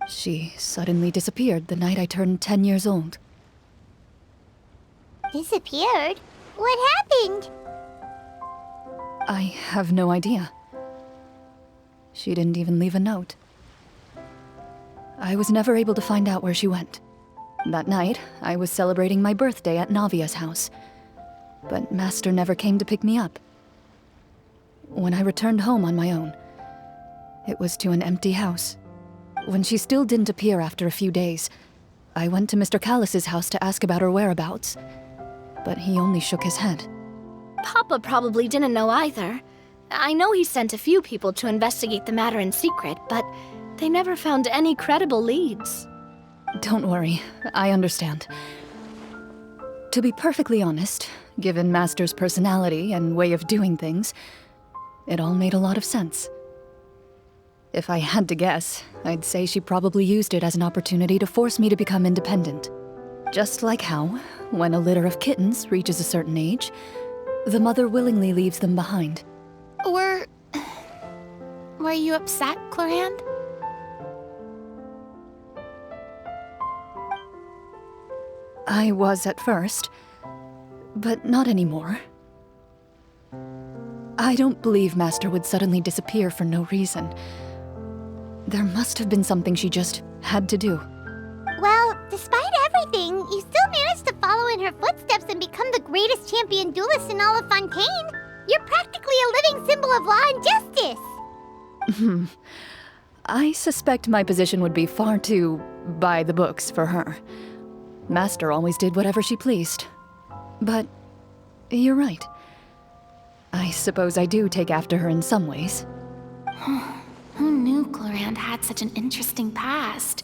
She suddenly disappeared the night I turned 10 years old. Disappeared? What happened? I have no idea. She didn't even leave a note. I was never able to find out where she went. That night, I was celebrating my birthday at Navia's house, but Master never came to pick me up. When I returned home on my own, it was to an empty house. When she still didn't appear after a few days, I went to Mr. Callis's house to ask about her whereabouts, but he only shook his head. Papa probably didn't know either. I know he sent a few people to investigate the matter in secret, but they never found any credible leads. Don't worry, I understand. To be perfectly honest, given Master's personality and way of doing things, it all made a lot of sense. If I had to guess, I'd say she probably used it as an opportunity to force me to become independent. Just like how, when a litter of kittens reaches a certain age, the mother willingly leaves them behind. Were you upset, Clorinde? I was at first, but not anymore. I don't believe Master would suddenly disappear for no reason. There must have been something she just had to do. Well, despite everything, you still managed to follow in her footsteps and become the greatest champion duelist in all of Fontaine. You're practically a living symbol of law and justice. I suspect my position would be far too by the books for her. Master always did whatever she pleased. But you're right. I suppose I do take after her in some ways. Who knew Clorinde had such an interesting past?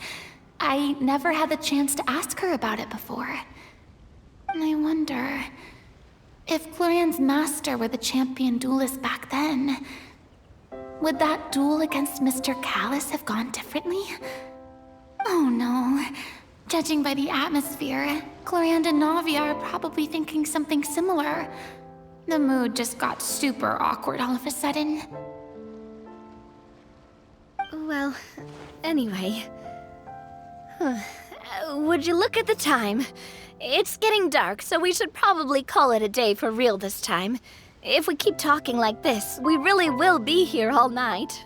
I never had the chance to ask her about it before. And I wonder, if Clorinde's master were the champion duelist back then, would that duel against Mr. Callis have gone differently? Oh no. Judging by the atmosphere, Clorinde and Navia are probably thinking something similar. The mood just got super awkward all of a sudden. Well, anyway. Would you look at the time? It's getting dark, so we should probably call it a day for real this time. If we keep talking like this, we really will be here all night.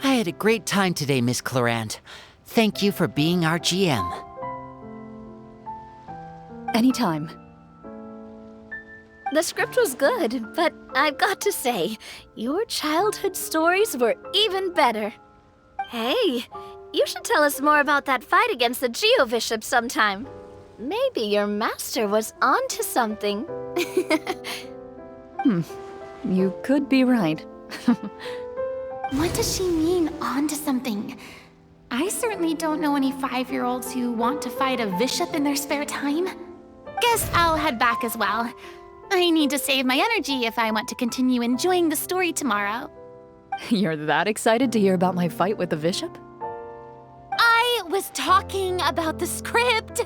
I had a great time today, Miss Clorinde. Thank you for being our GM. Anytime. The script was good, but I've got to say, your childhood stories were even better. Hey, you should tell us more about that fight against the Geo-Bishop sometime. Maybe your master was onto something. You could be right. What does she mean, onto something? I certainly don't know any 5-year-olds who want to fight a bishop in their spare time. Guess I'll head back as well. I need to save my energy if I want to continue enjoying the story tomorrow. You're that excited to hear about my fight with the bishop? I was talking about the script.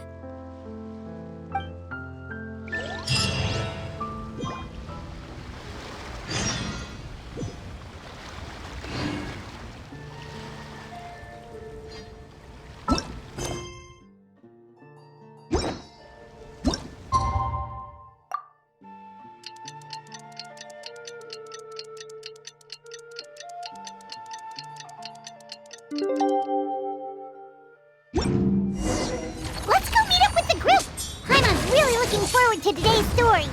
Let's go meet up with the group! Paimon's really looking forward to today's story.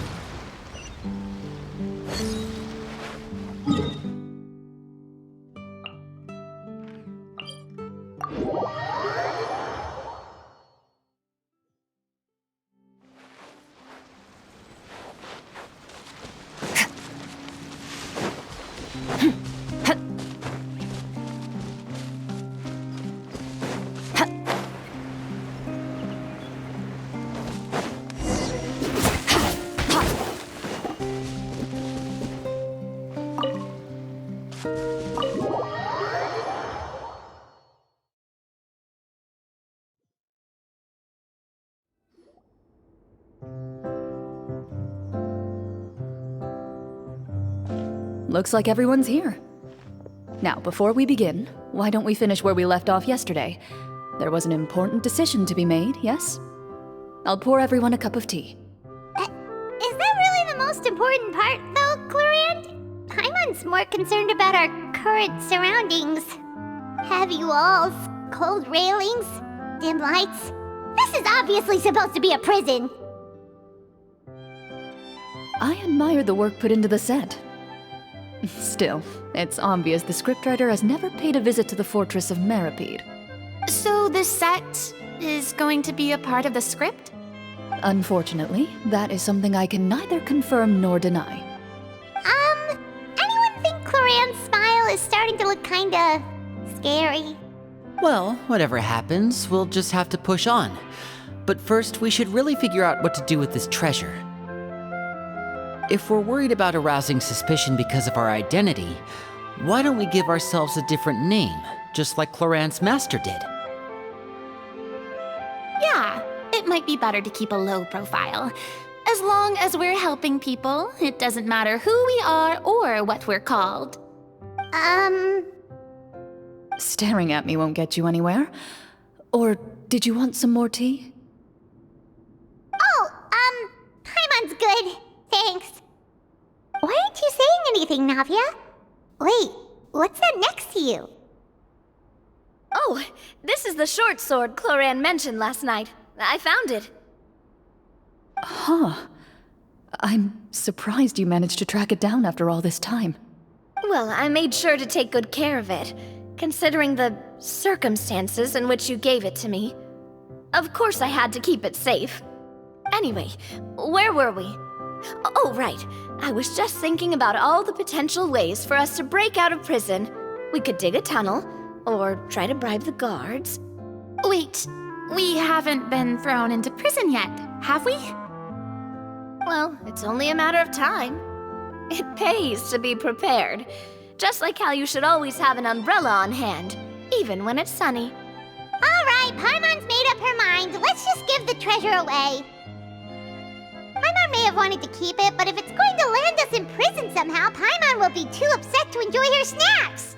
Looks like everyone's here. Now, before we begin, why don't we finish where we left off yesterday? There was an important decision to be made, yes? I'll pour everyone a cup of tea. Is that really the most important part, though, Clorinde? Paimon's more concerned about our current surroundings. Heavy walls, cold railings, dim lights. This is obviously supposed to be a prison. I admire the work put into the set. Still, it's obvious the scriptwriter has never paid a visit to the fortress of Rapperia. So the set is going to be a part of the script? Unfortunately, that is something I can neither confirm nor deny. Anyone think Clorinde's smile is starting to look kinda scary? Well, whatever happens, we'll just have to push on. But first, we should really figure out what to do with this treasure. If we're worried about arousing suspicion because of our identity, why don't we give ourselves a different name, just like Clorinde's master did? Yeah, it might be better to keep a low profile. As long as we're helping people, it doesn't matter who we are or what we're called. Staring at me won't get you anywhere. Or did you want some more tea? Oh, Paimon's good. Thanks. Why aren't you saying anything, Navia? Wait, what's that next to you? Oh, this is the short sword Clorinde mentioned last night. I found it. Huh. I'm surprised you managed to track it down after all this time. Well, I made sure to take good care of it, considering the circumstances in which you gave it to me. Of course I had to keep it safe. Anyway, where were we? Oh, right. I was just thinking about all the potential ways for us to break out of prison. We could dig a tunnel, or try to bribe the guards. Wait, we haven't been thrown into prison yet, have we? Well, it's only a matter of time. It pays to be prepared. Just like how you should always have an umbrella on hand, even when it's sunny. All right, Paimon's made up her mind. Let's just give the treasure away. Paimon may have wanted to keep it, but if it's going to land us in prison somehow, Paimon will be too upset to enjoy her snacks.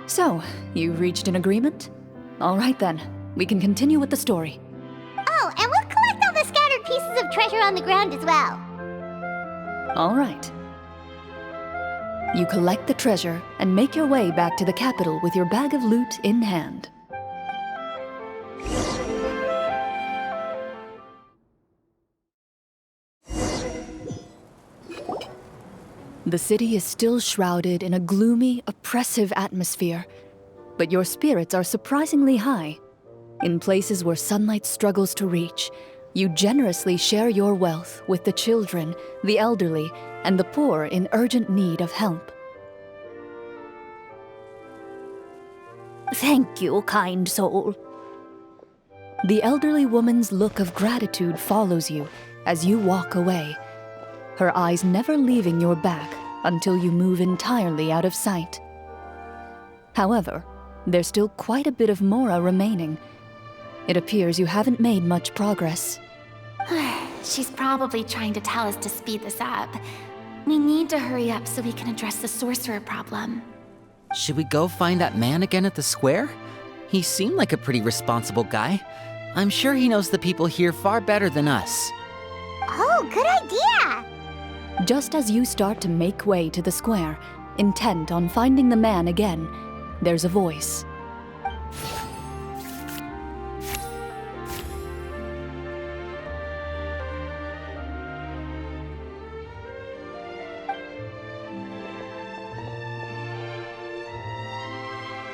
So, you reached an agreement? All right then, we can continue with the story. Oh, and we'll collect all the scattered pieces of treasure on the ground as well. All right. You collect the treasure and make your way back to the capital with your bag of loot in hand. The city is still shrouded in a gloomy, oppressive atmosphere, but your spirits are surprisingly high. In places where sunlight struggles to reach, you generously share your wealth with the children, the elderly, and the poor in urgent need of help. Thank you, kind soul. The elderly woman's look of gratitude follows you, as you walk away, her eyes never leaving your back until you move entirely out of sight. However, there's still quite a bit of Mora remaining. It appears you haven't made much progress. She's probably trying to tell us to speed this up. We need to hurry up so we can address the sorcerer problem. Should we go find that man again at the square? He seemed like a pretty responsible guy. I'm sure he knows the people here far better than us. Oh, good idea! Just as you start to make way to the square, intent on finding the man again, there's a voice.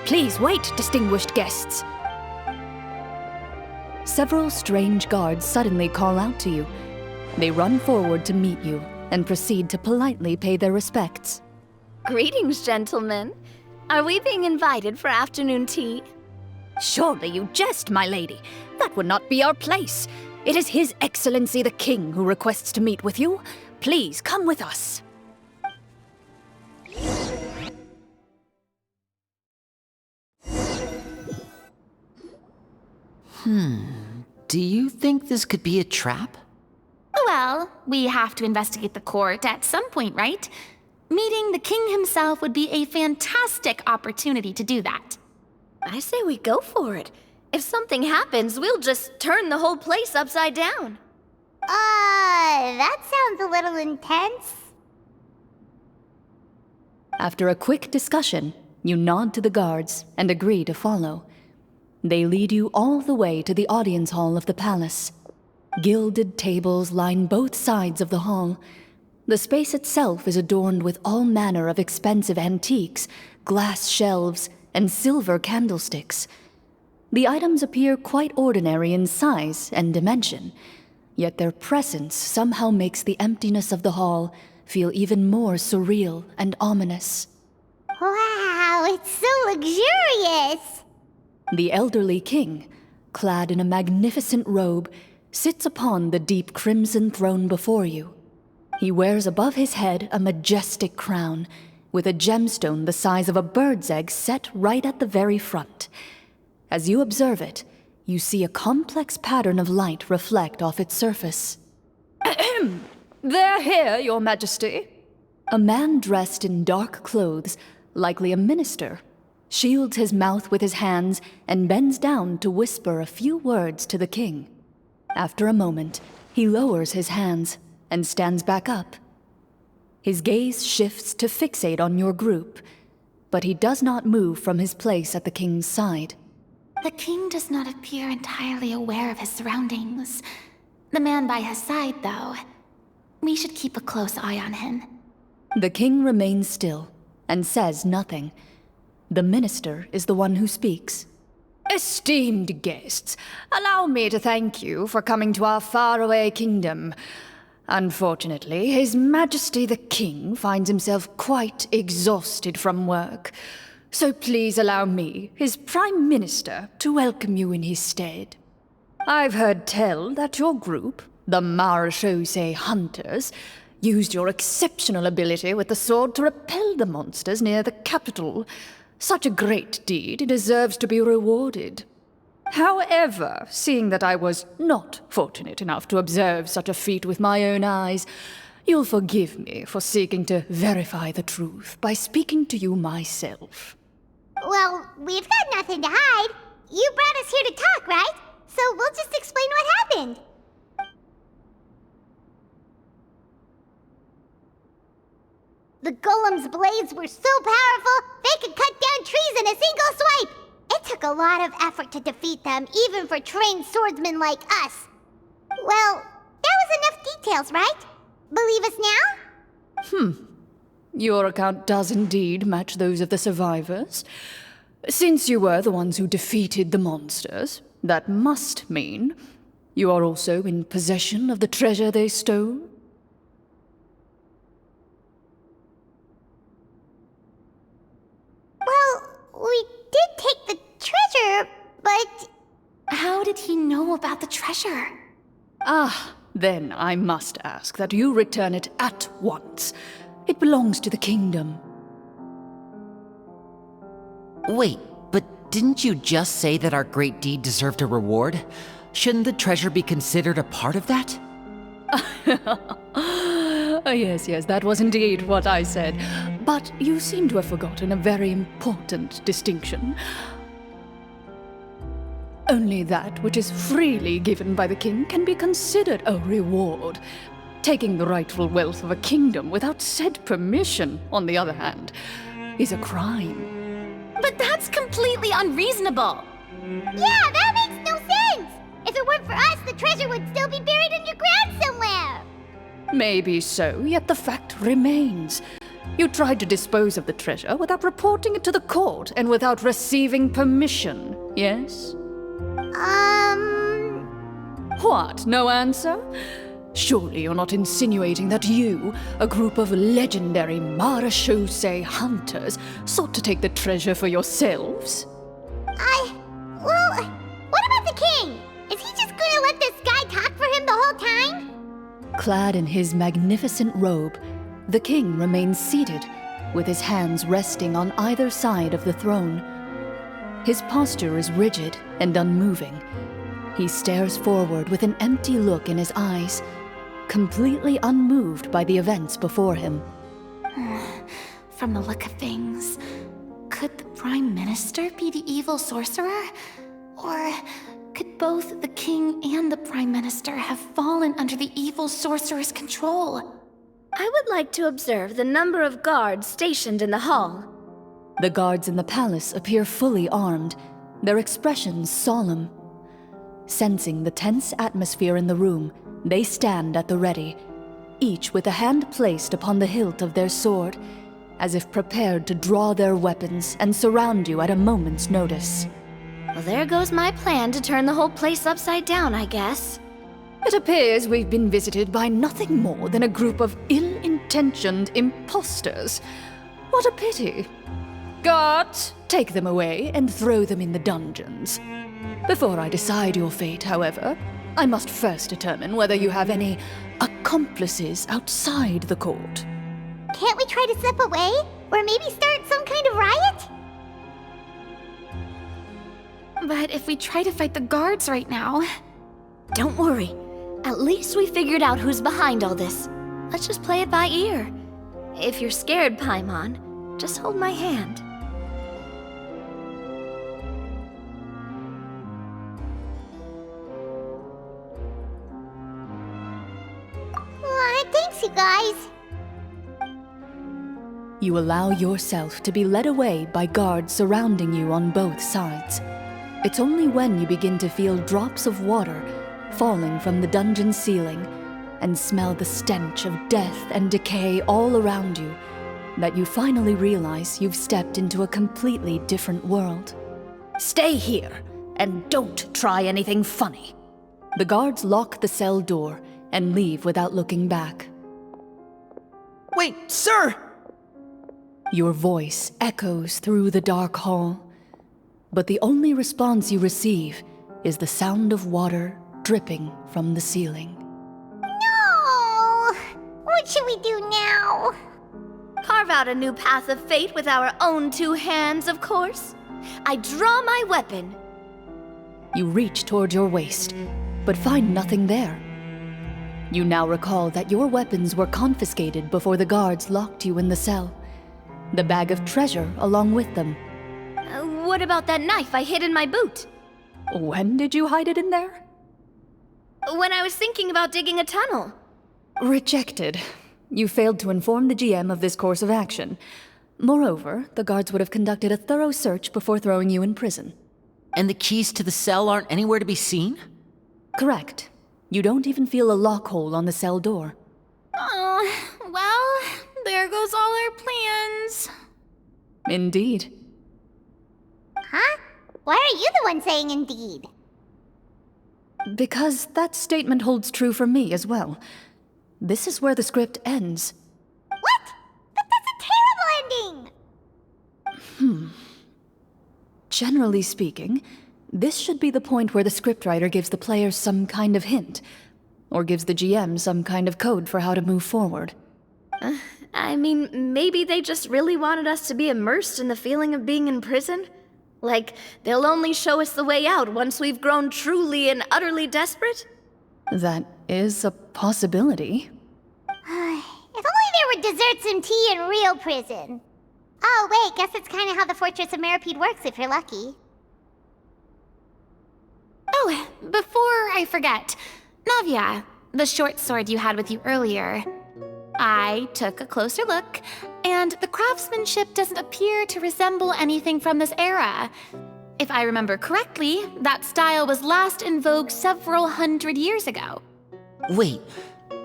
Please wait, distinguished guests. Several strange guards suddenly call out to you. They run forward to meet you and proceed to politely pay their respects. Greetings, gentlemen. Are we being invited for afternoon tea? Surely you jest, my lady. That would not be our place. It is His Excellency the King who requests to meet with you. Please come with us. Do you think this could be a trap? Well, we have to investigate the court at some point, right? Meeting the king himself would be a fantastic opportunity to do that. I say we go for it. If something happens, we'll just turn the whole place upside down. That sounds a little intense. After a quick discussion, you nod to the guards and agree to follow. They lead you all the way to the audience hall of the palace. Gilded tables line both sides of the hall. The space itself is adorned with all manner of expensive antiques, glass shelves, and silver candlesticks. The items appear quite ordinary in size and dimension, yet their presence somehow makes the emptiness of the hall feel even more surreal and ominous. Wow, it's so luxurious! The elderly king, clad in a magnificent robe, sits upon the deep crimson throne before you. He wears above his head a majestic crown, with a gemstone the size of a bird's egg set right at the very front. As you observe it, you see a complex pattern of light reflect off its surface. They're here, Your Majesty. A man dressed in dark clothes, likely a minister, shields his mouth with his hands and bends down to whisper a few words to the king. After a moment, he lowers his hands and stands back up. His gaze shifts to fixate on your group, but he does not move from his place at the king's side. The king does not appear entirely aware of his surroundings. The man by his side, though. We should keep a close eye on him. The king remains still and says nothing. The minister is the one who speaks. Esteemed guests, allow me to thank you for coming to our faraway kingdom. Unfortunately, His Majesty the King finds himself quite exhausted from work. So please allow me, his Prime Minister, to welcome you in his stead. I've heard tell that your group, the Marechaussee Hunters, used your exceptional ability with the sword to repel the monsters near the capital. Such a great deed deserves to be rewarded. However, seeing that I was not fortunate enough to observe such a feat with my own eyes, you'll forgive me for seeking to verify the truth by speaking to you myself. Well, we've got nothing to hide. You brought us here to talk, right? So we'll just explain what happened. The golem's blades were so powerful, they could cut down trees in a single swipe! It took a lot of effort to defeat them, even for trained swordsmen like us. Well, that was enough details, right? Believe us now? Your account does indeed match those of the survivors. Since you were the ones who defeated the monsters, that must mean you are also in possession of the treasure they stole? Well, we did take the treasure, but... How did he know about the treasure? Ah, then I must ask that you return it at once. It belongs to the kingdom. Wait, but didn't you just say that our great deed deserved a reward? Shouldn't the treasure be considered a part of that? Yes, that was indeed what I said. But you seem to have forgotten a very important distinction. Only that which is freely given by the king can be considered a reward. Taking the rightful wealth of a kingdom without said permission, on the other hand, is a crime. But that's completely unreasonable. Yeah, that makes no sense! If it weren't for us, the treasure would still be buried underground somewhere! Maybe so, yet the fact remains. You tried to dispose of the treasure without reporting it to the court and without receiving permission, yes? What, no answer? Surely you're not insinuating that you, a group of legendary marechaussee hunters, sought to take the treasure for yourselves? Well, what about the king? Is he just gonna let this guy talk for him the whole time? Clad in his magnificent robe, the king remains seated, with his hands resting on either side of the throne. His posture is rigid and unmoving. He stares forward with an empty look in his eyes, completely unmoved by the events before him. From the look of things, could the Prime Minister be the evil sorcerer? Or could both the King and the Prime Minister have fallen under the evil sorcerer's control? I would like to observe the number of guards stationed in the hall. The guards in the palace appear fully armed, their expressions solemn. Sensing the tense atmosphere in the room, they stand at the ready, each with a hand placed upon the hilt of their sword, as if prepared to draw their weapons and surround you at a moment's notice. Well, there goes my plan to turn the whole place upside down, I guess. It appears we've been visited by nothing more than a group of ill-intentioned imposters. What a pity. Guards, take them away and throw them in the dungeons. Before I decide your fate, however, I must first determine whether you have any accomplices outside the court. Can't we try to slip away? Or maybe start some kind of riot? But if we try to fight the guards right now... Don't worry. At least we figured out who's behind all this. Let's just play it by ear. If you're scared, Paimon, just hold my hand. Thanks, you guys. You allow yourself to be led away by guards surrounding you on both sides. It's only when you begin to feel drops of water falling from the dungeon ceiling and smell the stench of death and decay all around you that you finally realize you've stepped into a completely different world. Stay here and don't try anything funny. The guards lock the cell door and leave without looking back. Wait, sir! Your voice echoes through the dark hall, but the only response you receive is the sound of water dripping from the ceiling. No! What should we do now? Carve out a new path of fate with our own two hands, of course. I draw my weapon. You reach toward your waist, but find nothing there. You now recall that your weapons were confiscated before the guards locked you in the cell. The bag of treasure along with them. What about that knife I hid in my boot? When did you hide it in there? When I was thinking about digging a tunnel. Rejected. You failed to inform the GM of this course of action. Moreover, the guards would have conducted a thorough search before throwing you in prison. And the keys to the cell aren't anywhere to be seen? Correct. You don't even feel a lock hole on the cell door. Oh, well, there goes all our plans. Indeed. Huh? Why are you the one saying indeed? Because that statement holds true for me as well. This is where the script ends. What? But that's a terrible ending! Generally speaking, this should be the point where the scriptwriter gives the players some kind of hint. or gives the GM some kind of code for how to move forward. I mean, maybe they just really wanted us to be immersed in the feeling of being in prison? Like, they'll only show us the way out once we've grown truly and utterly desperate? That is a possibility. If only there were desserts and tea in real prison. Oh, wait, guess it's kind of how the Fortress of Meripede works if you're lucky. Oh, before I forget, Navia, the short sword you had with you earlier. I took a closer look, and the craftsmanship doesn't appear to resemble anything from this era. If I remember correctly, that style was last in vogue several hundred years ago. Wait,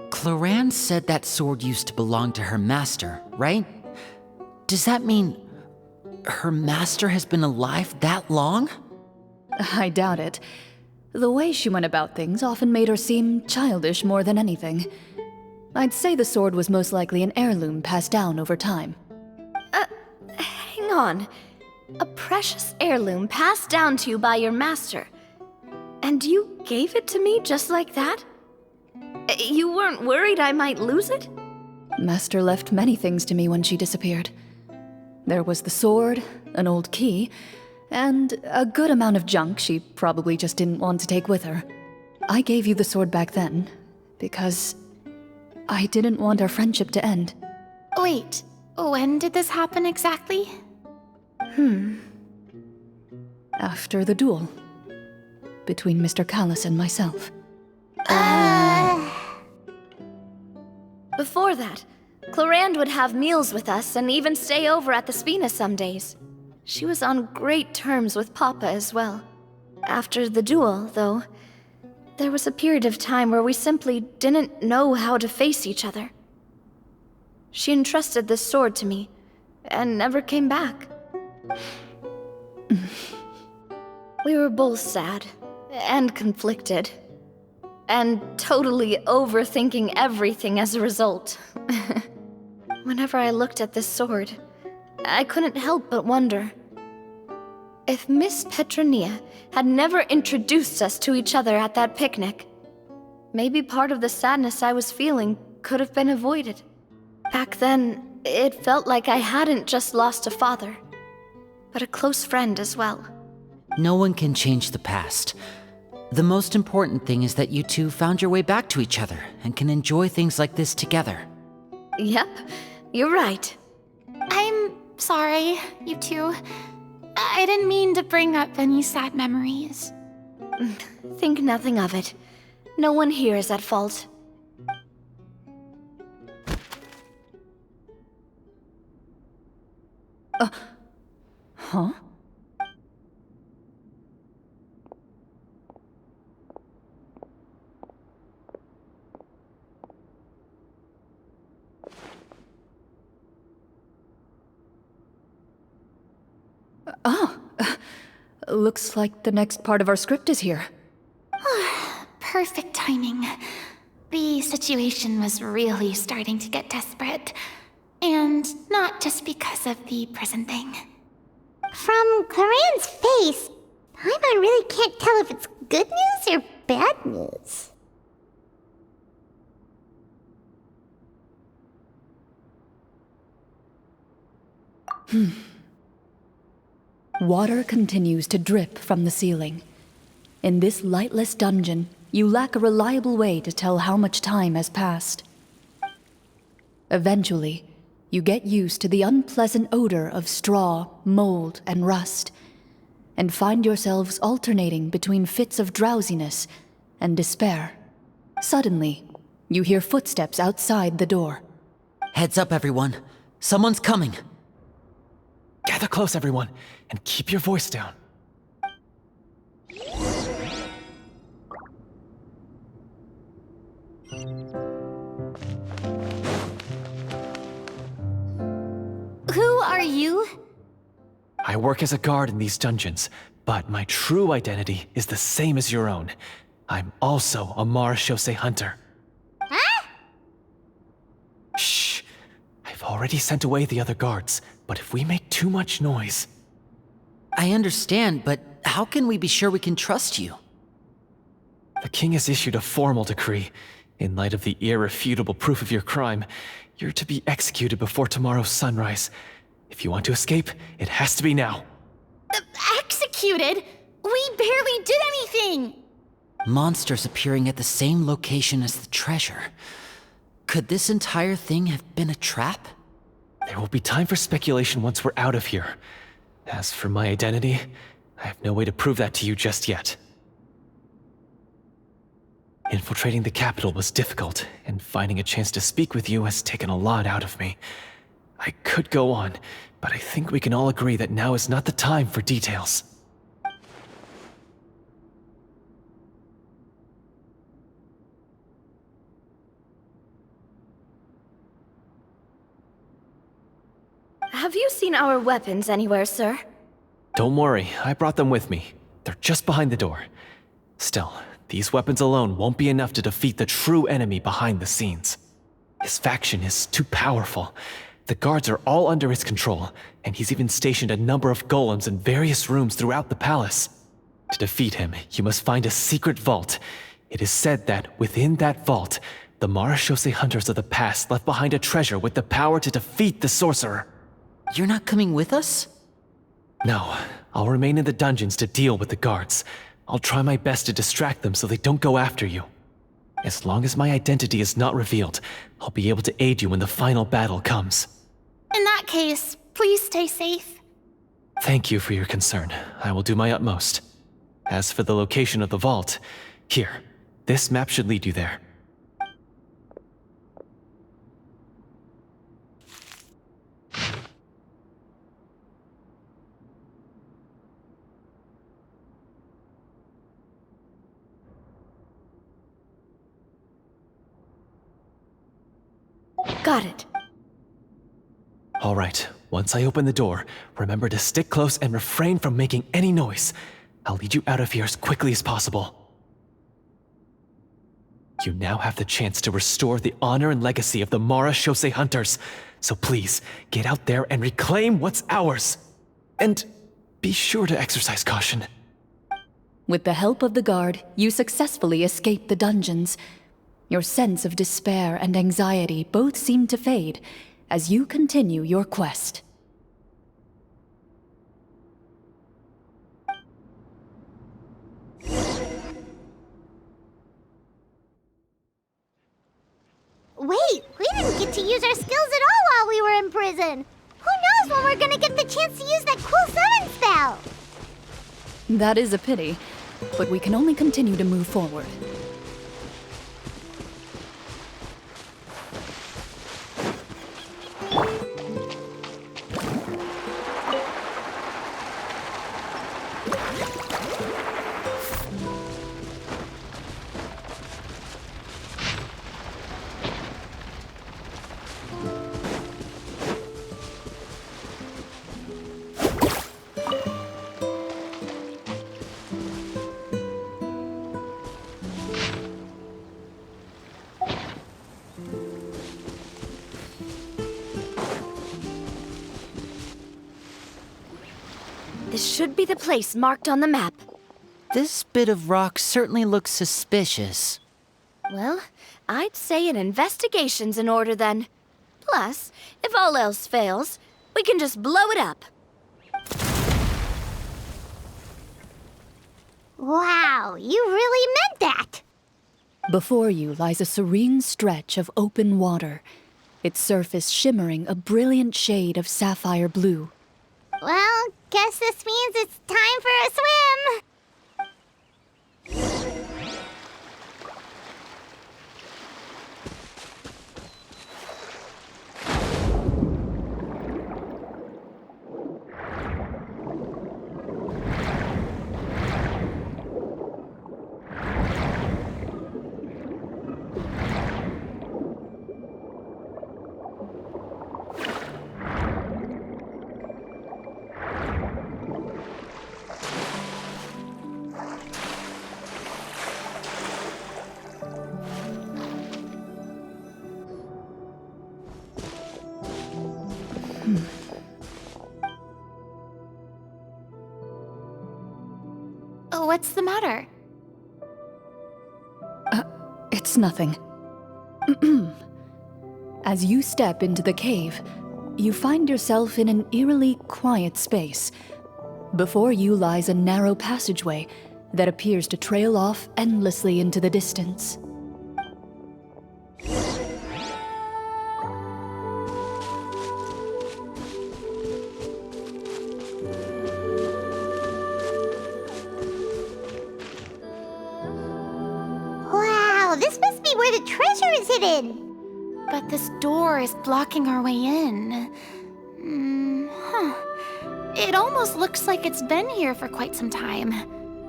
Clorinde said that sword used to belong to her master, right? Does that mean her master has been alive that long? I doubt it. The way she went about things often made her seem childish more than anything. I'd say the sword was most likely an heirloom passed down over time. Hang on. A precious heirloom passed down to you by your master. And you gave it to me just like that? You weren't worried I might lose it? Master left many things to me when she disappeared. There was the sword, an old key, and a good amount of junk she probably just didn't want to take with her. I gave you the sword back then, because I didn't want our friendship to end. Wait, when did this happen exactly? After the duel. Between Mr. Callis and myself. Before that, Clorinde would have meals with us and even stay over at the Spina some days. She was on great terms with Papa as well. After the duel, though, there was a period of time where we simply didn't know how to face each other. She entrusted this sword to me, and never came back. We were both sad, and conflicted, and totally overthinking everything as a result. Whenever I looked at this sword, I couldn't help but wonder if Miss Petronia had never introduced us to each other at that picnic. Maybe part of the sadness I was feeling could have been avoided. Back then, it felt like I hadn't just lost a father, but a close friend as well. No one can change the past. The most important thing is that you two found your way back to each other and can enjoy things like this together. Yep, you're right. I'm sorry, you two. I didn't mean to bring up any sad memories. Think nothing of it. No one here is at fault. Huh? Looks like the next part of our script is here. Perfect timing. The situation was really starting to get desperate. And not just because of the prison thing. From Clorinde's face, Paimon really can't tell if it's good news or bad news. Water continues to drip from the ceiling. In this lightless dungeon, you lack a reliable way to tell how much time has passed. Eventually, you get used to the unpleasant odor of straw, mold, and rust, and find yourselves alternating between fits of drowsiness and despair. Suddenly, you hear footsteps outside the door. Heads up, everyone. Someone's coming. Gather close, everyone, and keep your voice down. Who are you? I work as a guard in these dungeons, but my true identity is the same as your own. I'm also a marechaussee hunter. Huh? Shh! I've already sent away the other guards, but if we make too much noise... I understand, but how can we be sure we can trust you? The king has issued a formal decree. In light of the irrefutable proof of your crime, you're to be executed before tomorrow's sunrise. If you want to escape, it has to be now. Executed? We barely did anything! Monsters appearing at the same location as the treasure. Could this entire thing have been a trap? There will be time for speculation once we're out of here. As for my identity, I have no way to prove that to you just yet. Infiltrating the capital was difficult, and finding a chance to speak with you has taken a lot out of me. I could go on, but I think we can all agree that now is not the time for details. Have you seen our weapons anywhere, sir? Don't worry, I brought them with me. They're just behind the door. Still, these weapons alone won't be enough to defeat the true enemy behind the scenes. His faction is too powerful. The guards are all under his control, and he's even stationed a number of golems in various rooms throughout the palace. To defeat him, you must find a secret vault. It is said that within that vault, the Marachose hunters of the past left behind a treasure with the power to defeat the sorcerer. You're not coming with us? No, I'll remain in the dungeons to deal with the guards. I'll try my best to distract them so they don't go after you. As long as my identity is not revealed, I'll be able to aid you when the final battle comes. In that case, please stay safe. Thank you for your concern. I will do my utmost. As for the location of the vault, here, this map should lead you there. Got it. All right, once I open the door, remember to stick close and refrain from making any noise. I'll lead you out of here as quickly as possible. You now have the chance to restore the honor and legacy of the Marachose hunters. So please, get out there and reclaim what's ours. And be sure to exercise caution. With the help of the guard, you successfully escape the dungeons. Your sense of despair and anxiety both seem to fade as you continue your quest. Wait, we didn't get to use our skills at all while we were in prison. Who knows when we're gonna get the chance to use that cool summon spell? That is a pity, but we can only continue to move forward. This should be the place marked on the map. This bit of rock certainly looks suspicious. Well, I'd say an investigation's in order then. Plus, if all else fails, we can just blow it up. Wow, you really meant that! Before you lies a serene stretch of open water, its surface shimmering a brilliant shade of sapphire blue. Well, guess this means it's time for a swim! What's the matter? It's nothing. As you step into the cave, you find yourself in an eerily quiet space. Before you lies a narrow passageway that appears to trail off endlessly into the distance. Wow, this must be where the treasure is hidden. But this door is blocking our way in. It almost looks like it's been here for quite some time.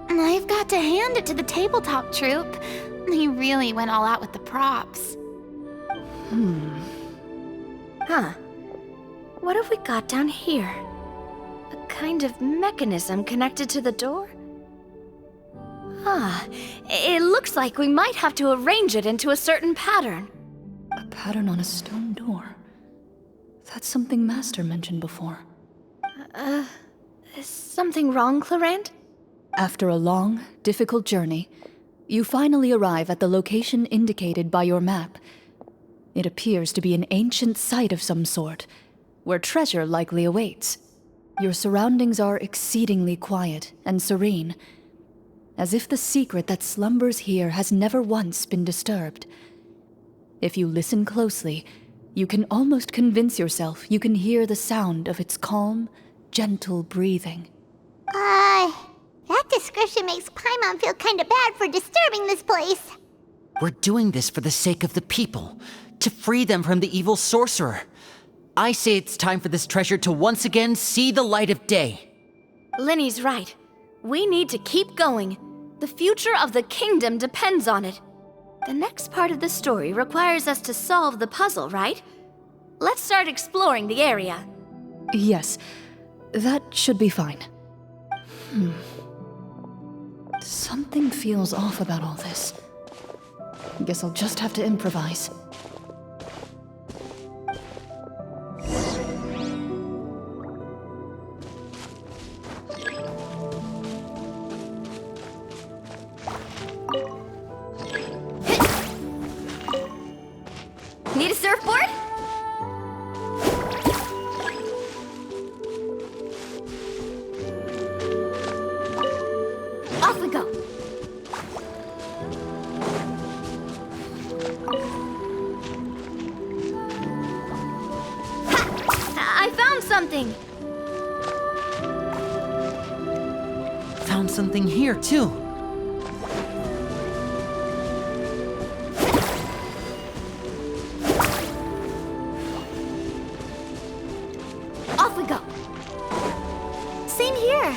I've got to hand it to the tabletop troupe. They really went all out with the props. Huh. What have we got down here? A kind of mechanism connected to the door? It looks like we might have to arrange it into a certain pattern. A pattern on a stone door. That's something Master mentioned before. Is something wrong, Clorinde? After a long, difficult journey, you finally arrive at the location indicated by your map. It appears to be an ancient site of some sort, where treasure likely awaits. Your surroundings are exceedingly quiet and serene, as if the secret that slumbers here has never once been disturbed. If you listen closely, you can almost convince yourself you can hear the sound of its calm, gentle breathing. That description makes Paimon feel kinda bad for disturbing this place. We're doing this for the sake of the people, to free them from the evil sorcerer. I say it's time for this treasure to once again see the light of day. Linny's right. We need to keep going. The future of the kingdom depends on it. The next part of the story requires us to solve the puzzle, right? Let's start exploring the area. Yes, that should be fine. Something feels off about all this. Guess I'll just have to improvise. Need a surfboard? Off we go. Ha! I found something. Found something here, too. Off we go. Same here.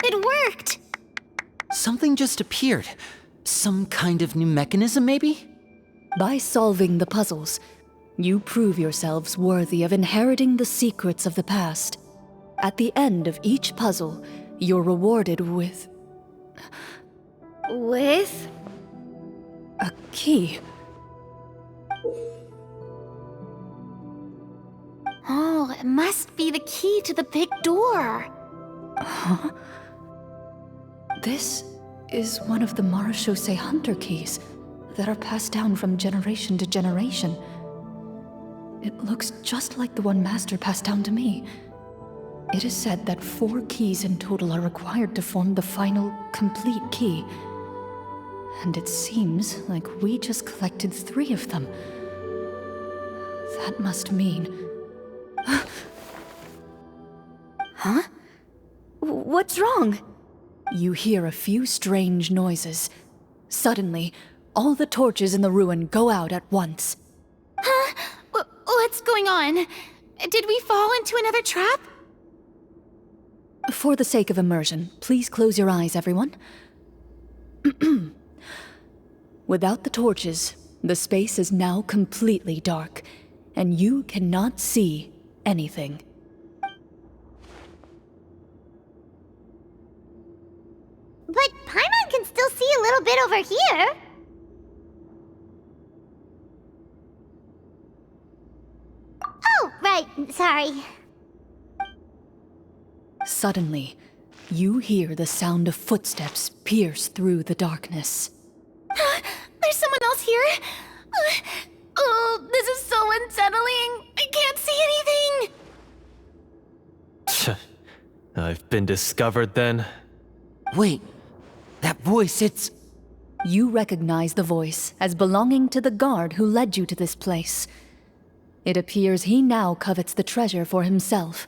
It worked! Something just appeared. Some kind of new mechanism, maybe? By solving the puzzles, you prove yourselves worthy of inheriting the secrets of the past. At the end of each puzzle, you're rewarded with With? a key. Oh, it must be the key to the big door. This is one of the Marechaussee Hunter keys that are passed down from generation to generation. It looks just like the one Master passed down to me. It is said that 4 keys in total are required to form the final, complete key. And it seems like we just collected 3 of them. That must mean... What's wrong? You hear a few strange noises. Suddenly, all the torches in the ruin go out at once. Huh? What's going on? Did we fall into another trap? For the sake of immersion, please close your eyes, everyone. Without the torches, the space is now completely dark, and you cannot see anything. But Paimon can still see a little bit over here. Oh, right, sorry. Suddenly, you hear the sound of footsteps pierce through the darkness. There's someone else here? Oh, this is so unsettling. I can't see anything. I've been discovered then. Wait, that voice, it's... You recognize the voice as belonging to the guard who led you to this place. It appears he now covets the treasure for himself,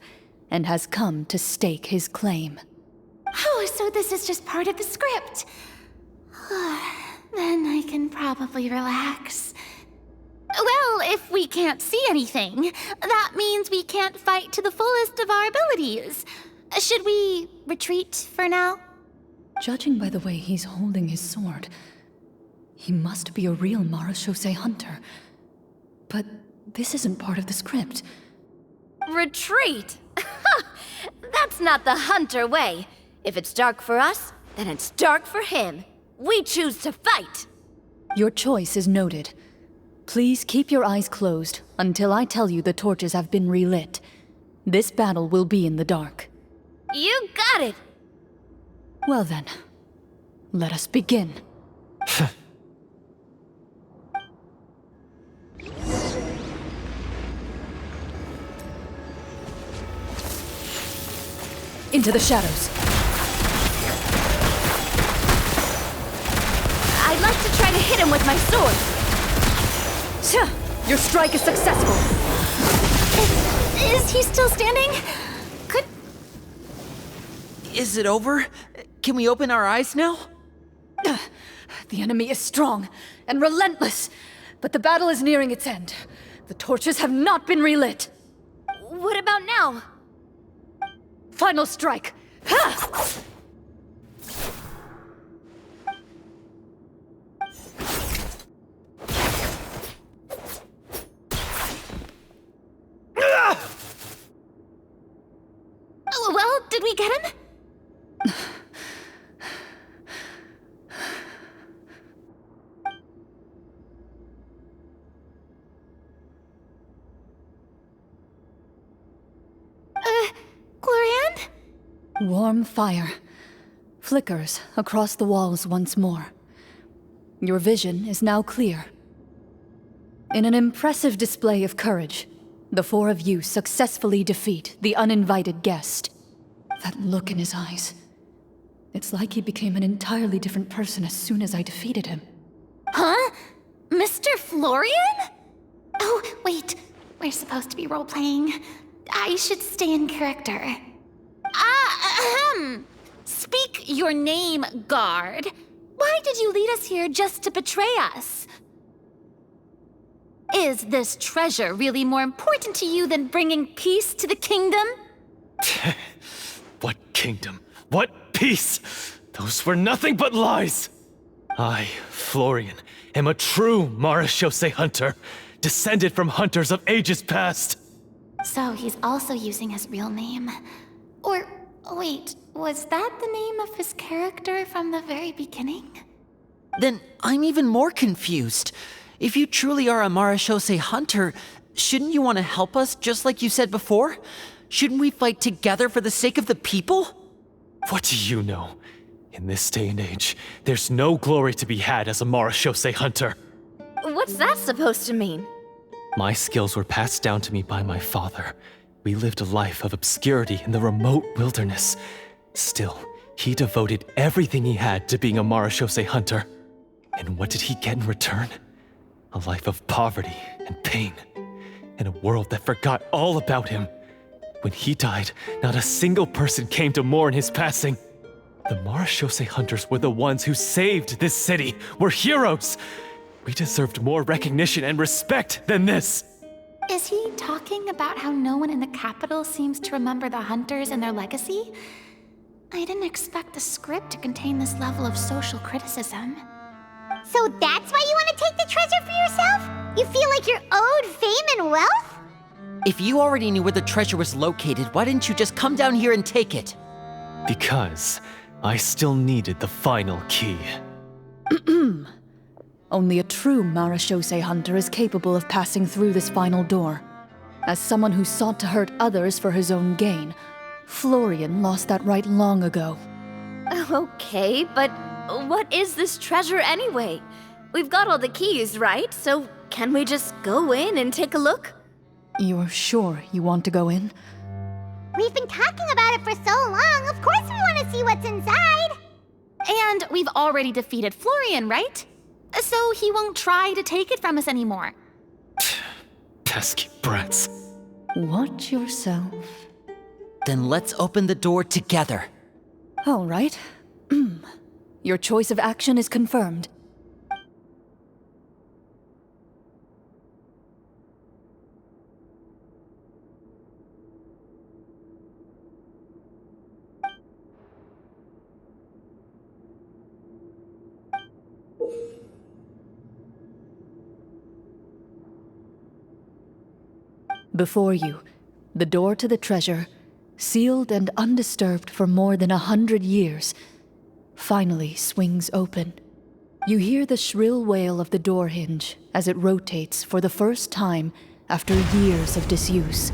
and has come to stake his claim. Oh, so this is just part of the script. Then I can probably relax. Well, if we can't see anything, that means we can't fight to the fullest of our abilities. Should we retreat for now? Judging by the way he's holding his sword, he must be a real Marashose hunter. But this isn't part of the script. Retreat? That's not the hunter way. If it's dark for us, then it's dark for him. We choose to fight. Your choice is noted. Please keep your eyes closed until I tell you the torches have been relit. This battle will be in the dark. You got it! Well then, let us begin. Into the shadows. I'd like to try to hit him with my sword. Your strike is successful. Is he still standing? Could... Is it over? Can we open our eyes now? The enemy is strong and relentless, but the battle is nearing its end. The torches have not been relit. What about now? Final strike. Ha! Well, did we get him? Clorinde? Warm fire flickers across the walls once more. Your vision is now clear. In an impressive display of courage, the four of you successfully defeat the uninvited guest. That look in his eyes. It's like he became an entirely different person as soon as I defeated him. Huh? Mr. Florian? Oh, wait. We're supposed to be role-playing. I should stay in character. Speak your name, guard. Why did you lead us here just to betray us? Is this treasure really more important to you than bringing peace to the kingdom? What kingdom? What peace? Those were nothing but lies! I, Florian, am a true Marashose hunter, descended from hunters of ages past. So he's also using his real name. Or, wait, was that the name of his character from the very beginning? Then I'm even more confused. If you truly are a Marashose hunter, shouldn't you want to help us just like you said before? Shouldn't we fight together for the sake of the people? What do you know? In this day and age, there's no glory to be had as a Marashose hunter. What's that supposed to mean? My skills were passed down to me by my father. We lived a life of obscurity in the remote wilderness. Still, he devoted everything he had to being a Marashose hunter. And what did he get in return? A life of poverty and pain. In a world that forgot all about him. When he died, not a single person came to mourn his passing. The Marashose hunters were the ones who saved this city. We're heroes. We deserved more recognition and respect than this. Is he talking about how no one in the capital seems to remember the hunters and their legacy? I didn't expect the script to contain this level of social criticism. So that's why you want to take the treasure for yourself? You feel like you're owed fame and wealth? If you already knew where the treasure was located, why didn't you just come down here and take it? Because I still needed the final key. Only a true Marashose hunter is capable of passing through this final door. As someone who sought to hurt others for his own gain, Florian lost that right long ago. Okay, but what is this treasure anyway? We've got all the keys, right? So can we just go in and take a look? You're sure you want to go in? We've been talking about it for so long. Of course we want to see what's inside. And we've already defeated Florian, right? So he won't try to take it from us anymore. Pesky brats. Watch yourself. Then let's open the door together. All right. Your choice of action is confirmed. Before you, the door to the treasure, sealed and undisturbed for more than 100 years, finally swings open. You hear the shrill wail of the door hinge as it rotates for the first time after years of disuse,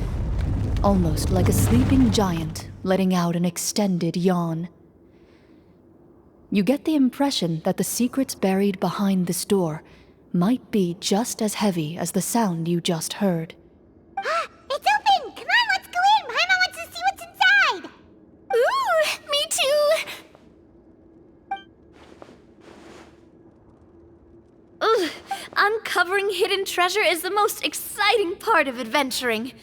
almost like a sleeping giant letting out an extended yawn. You get the impression that the secrets buried behind this door might be just as heavy as the sound you just heard. It's open! Come on, let's go in! Paimon wants to see what's inside! Ooh, me too! Ugh, uncovering hidden treasure is the most exciting part of adventuring.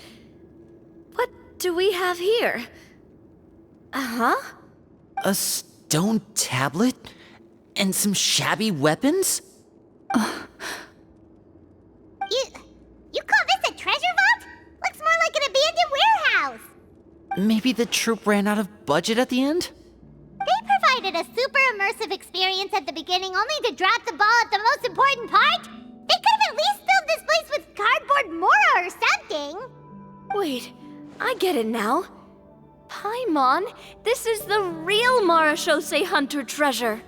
What do we have here? Uh-huh. A stone tablet? And some shabby weapons? You call this a treasure vault? Looks more like an abandoned warehouse. Maybe the troop ran out of budget at the end? They provided a super immersive experience at the beginning only to drop the ball at the most important part. They could have at least filled this place with cardboard mora or something. Wait, I get it now. Paimon, this is the real Marashose hunter treasure.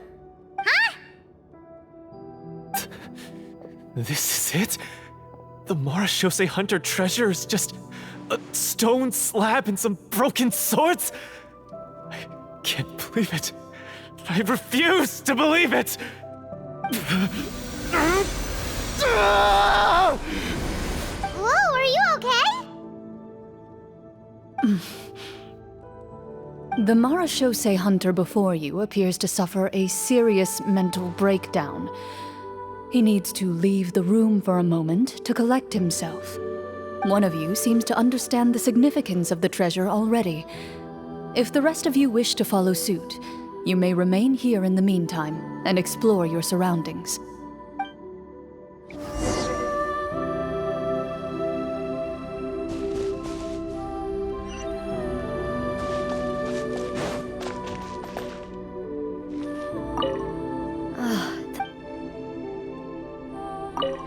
Huh? This is it? The Marashose hunter treasure is just a stone slab and some broken swords? I can't believe it. I refuse to believe it! Whoa, are you okay? The Marashose hunter before you appears to suffer a serious mental breakdown. He needs to leave the room for a moment to collect himself. One of you seems to understand the significance of the treasure already. If the rest of you wish to follow suit, you may remain here in the meantime and explore your surroundings.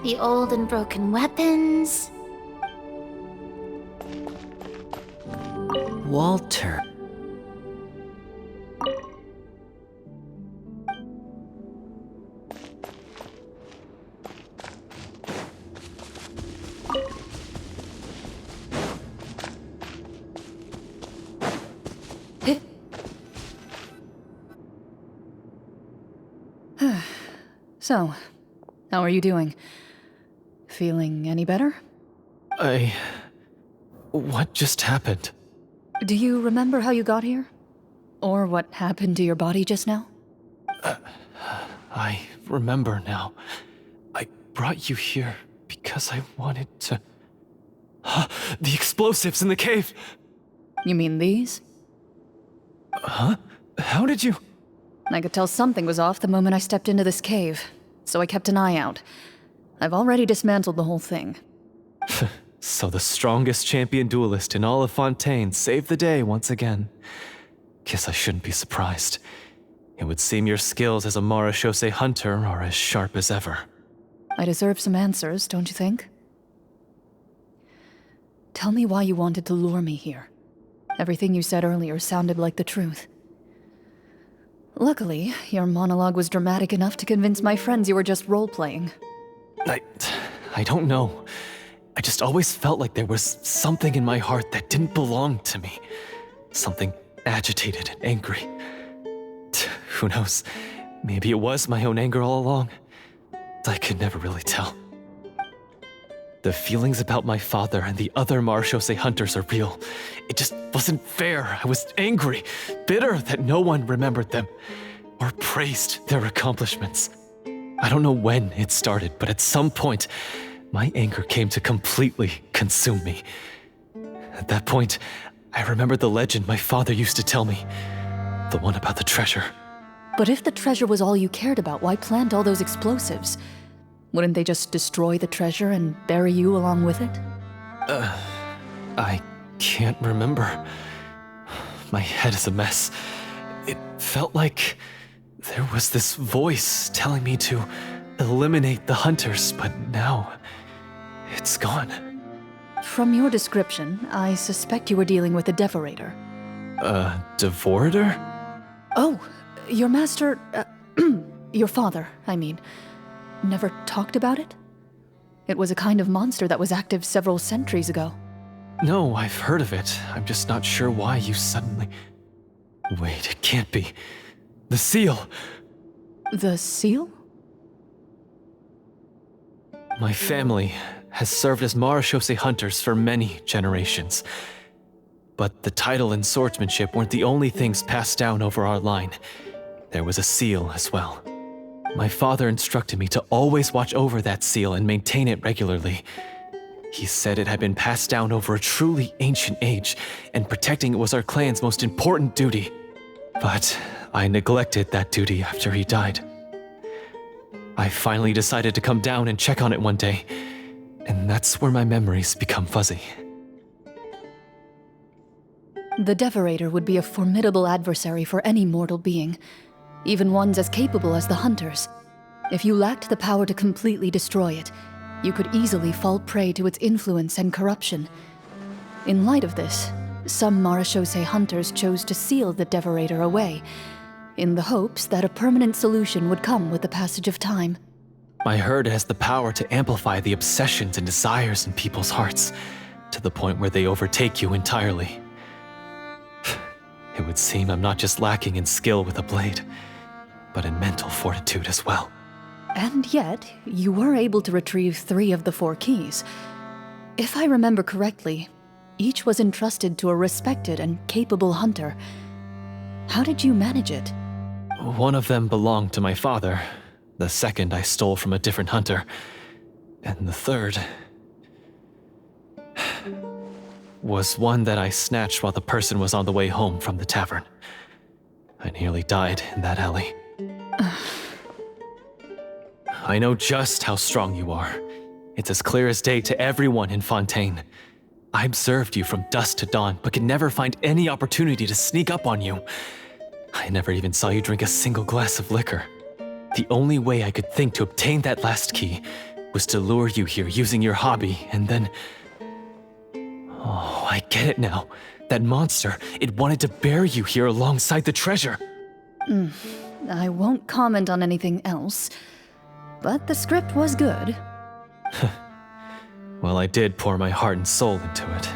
The old and broken weapons. Walter. So, how are you doing? Feeling any better? What just happened? Do you remember how you got here? Or what happened to your body just now? I remember now. I brought you here because I wanted to... The explosives in the cave! You mean these? Huh? How did you... I could tell something was off the moment I stepped into this cave, so I kept an eye out. I've already dismantled the whole thing. So the strongest champion duelist in all of Fontaine saved the day once again. Guess I shouldn't be surprised. It would seem your skills as a Marashose hunter are as sharp as ever. I deserve some answers, don't you think? Tell me why you wanted to lure me here. Everything you said earlier sounded like the truth. Luckily, your monologue was dramatic enough to convince my friends you were just role-playing. I don't know. I just always felt like there was something in my heart that didn't belong to me. Something agitated and angry. Who knows? Maybe it was my own anger all along. I could never really tell. The feelings about my father and the other Marashose hunters are real. It just wasn't fair. I was angry, bitter that no one remembered them or praised their accomplishments. I don't know when it started, but at some point, my anger came to completely consume me. At that point, I remembered the legend my father used to tell me. The one about the treasure. But if the treasure was all you cared about, why plant all those explosives? Wouldn't they just destroy the treasure and bury you along with it? I can't remember. My head is a mess. It felt like there was this voice telling me to eliminate the hunters, but now it's gone. From your description, I suspect you were dealing with a Devorator. Devorator? Oh, your master... your father, I mean. Never talked about it? It was a kind of monster that was active several centuries ago. No, I've heard of it. I'm just not sure why you suddenly... Wait, it can't be. The seal! The seal? My family has served as Marashose hunters for many generations. But the title and swordsmanship weren't the only things passed down over our line. There was a seal as well. My father instructed me to always watch over that seal and maintain it regularly. He said it had been passed down over a truly ancient age, and protecting it was our clan's most important duty. But I neglected that duty after he died. I finally decided to come down and check on it one day, and that's where my memories become fuzzy. The Devorator would be a formidable adversary for any mortal being, even ones as capable as the Hunters. If you lacked the power to completely destroy it, you could easily fall prey to its influence and corruption. In light of this, some Marashose hunters chose to seal the Devorator away, in the hopes that a permanent solution would come with the passage of time. I heard it has the power to amplify the obsessions and desires in people's hearts, to the point where they overtake you entirely. It would seem I'm not just lacking in skill with a blade, but in mental fortitude as well. And yet, you were able to retrieve 3 of the 4 keys. If I remember correctly, each was entrusted to a respected and capable hunter. How did you manage it? One of them belonged to my father. The second I stole from a different hunter. And the third... was one that I snatched while the person was on the way home from the tavern. I nearly died in that alley. I know just how strong you are. It's as clear as day to everyone in Fontaine. I observed you from dusk to dawn, but could never find any opportunity to sneak up on you. I never even saw you drink a single glass of liquor. The only way I could think to obtain that last key was to lure you here using your hobby, and then... Oh, I get it now. That monster, it wanted to bury you here alongside the treasure. I won't comment on anything else, but the script was good. Well, I did pour my heart and soul into it.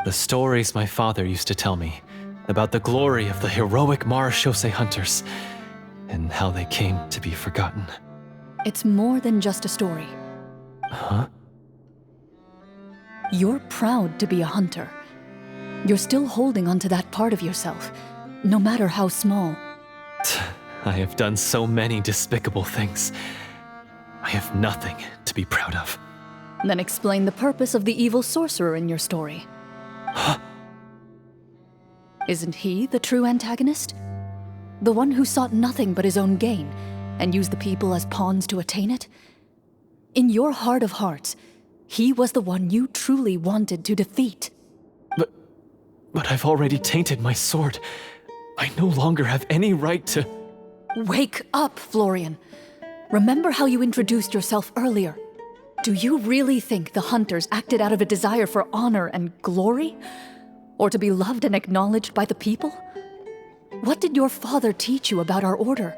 The stories my father used to tell me about the glory of the heroic Marashose hunters and how they came to be forgotten. It's more than just a story. Huh? You're proud to be a hunter. You're still holding onto that part of yourself, no matter how small. I have done so many despicable things. I have nothing to be proud of. Then explain the purpose of the evil sorcerer in your story. Isn't he the true antagonist? The one who sought nothing but his own gain, and used the people as pawns to attain it? In your heart of hearts, he was the one you truly wanted to defeat. But I've already tainted my sword. I no longer have any right to... Wake up, Florian. Remember how you introduced yourself earlier. Do you really think the hunters acted out of a desire for honor and glory? Or to be loved and acknowledged by the people? What did your father teach you about our order?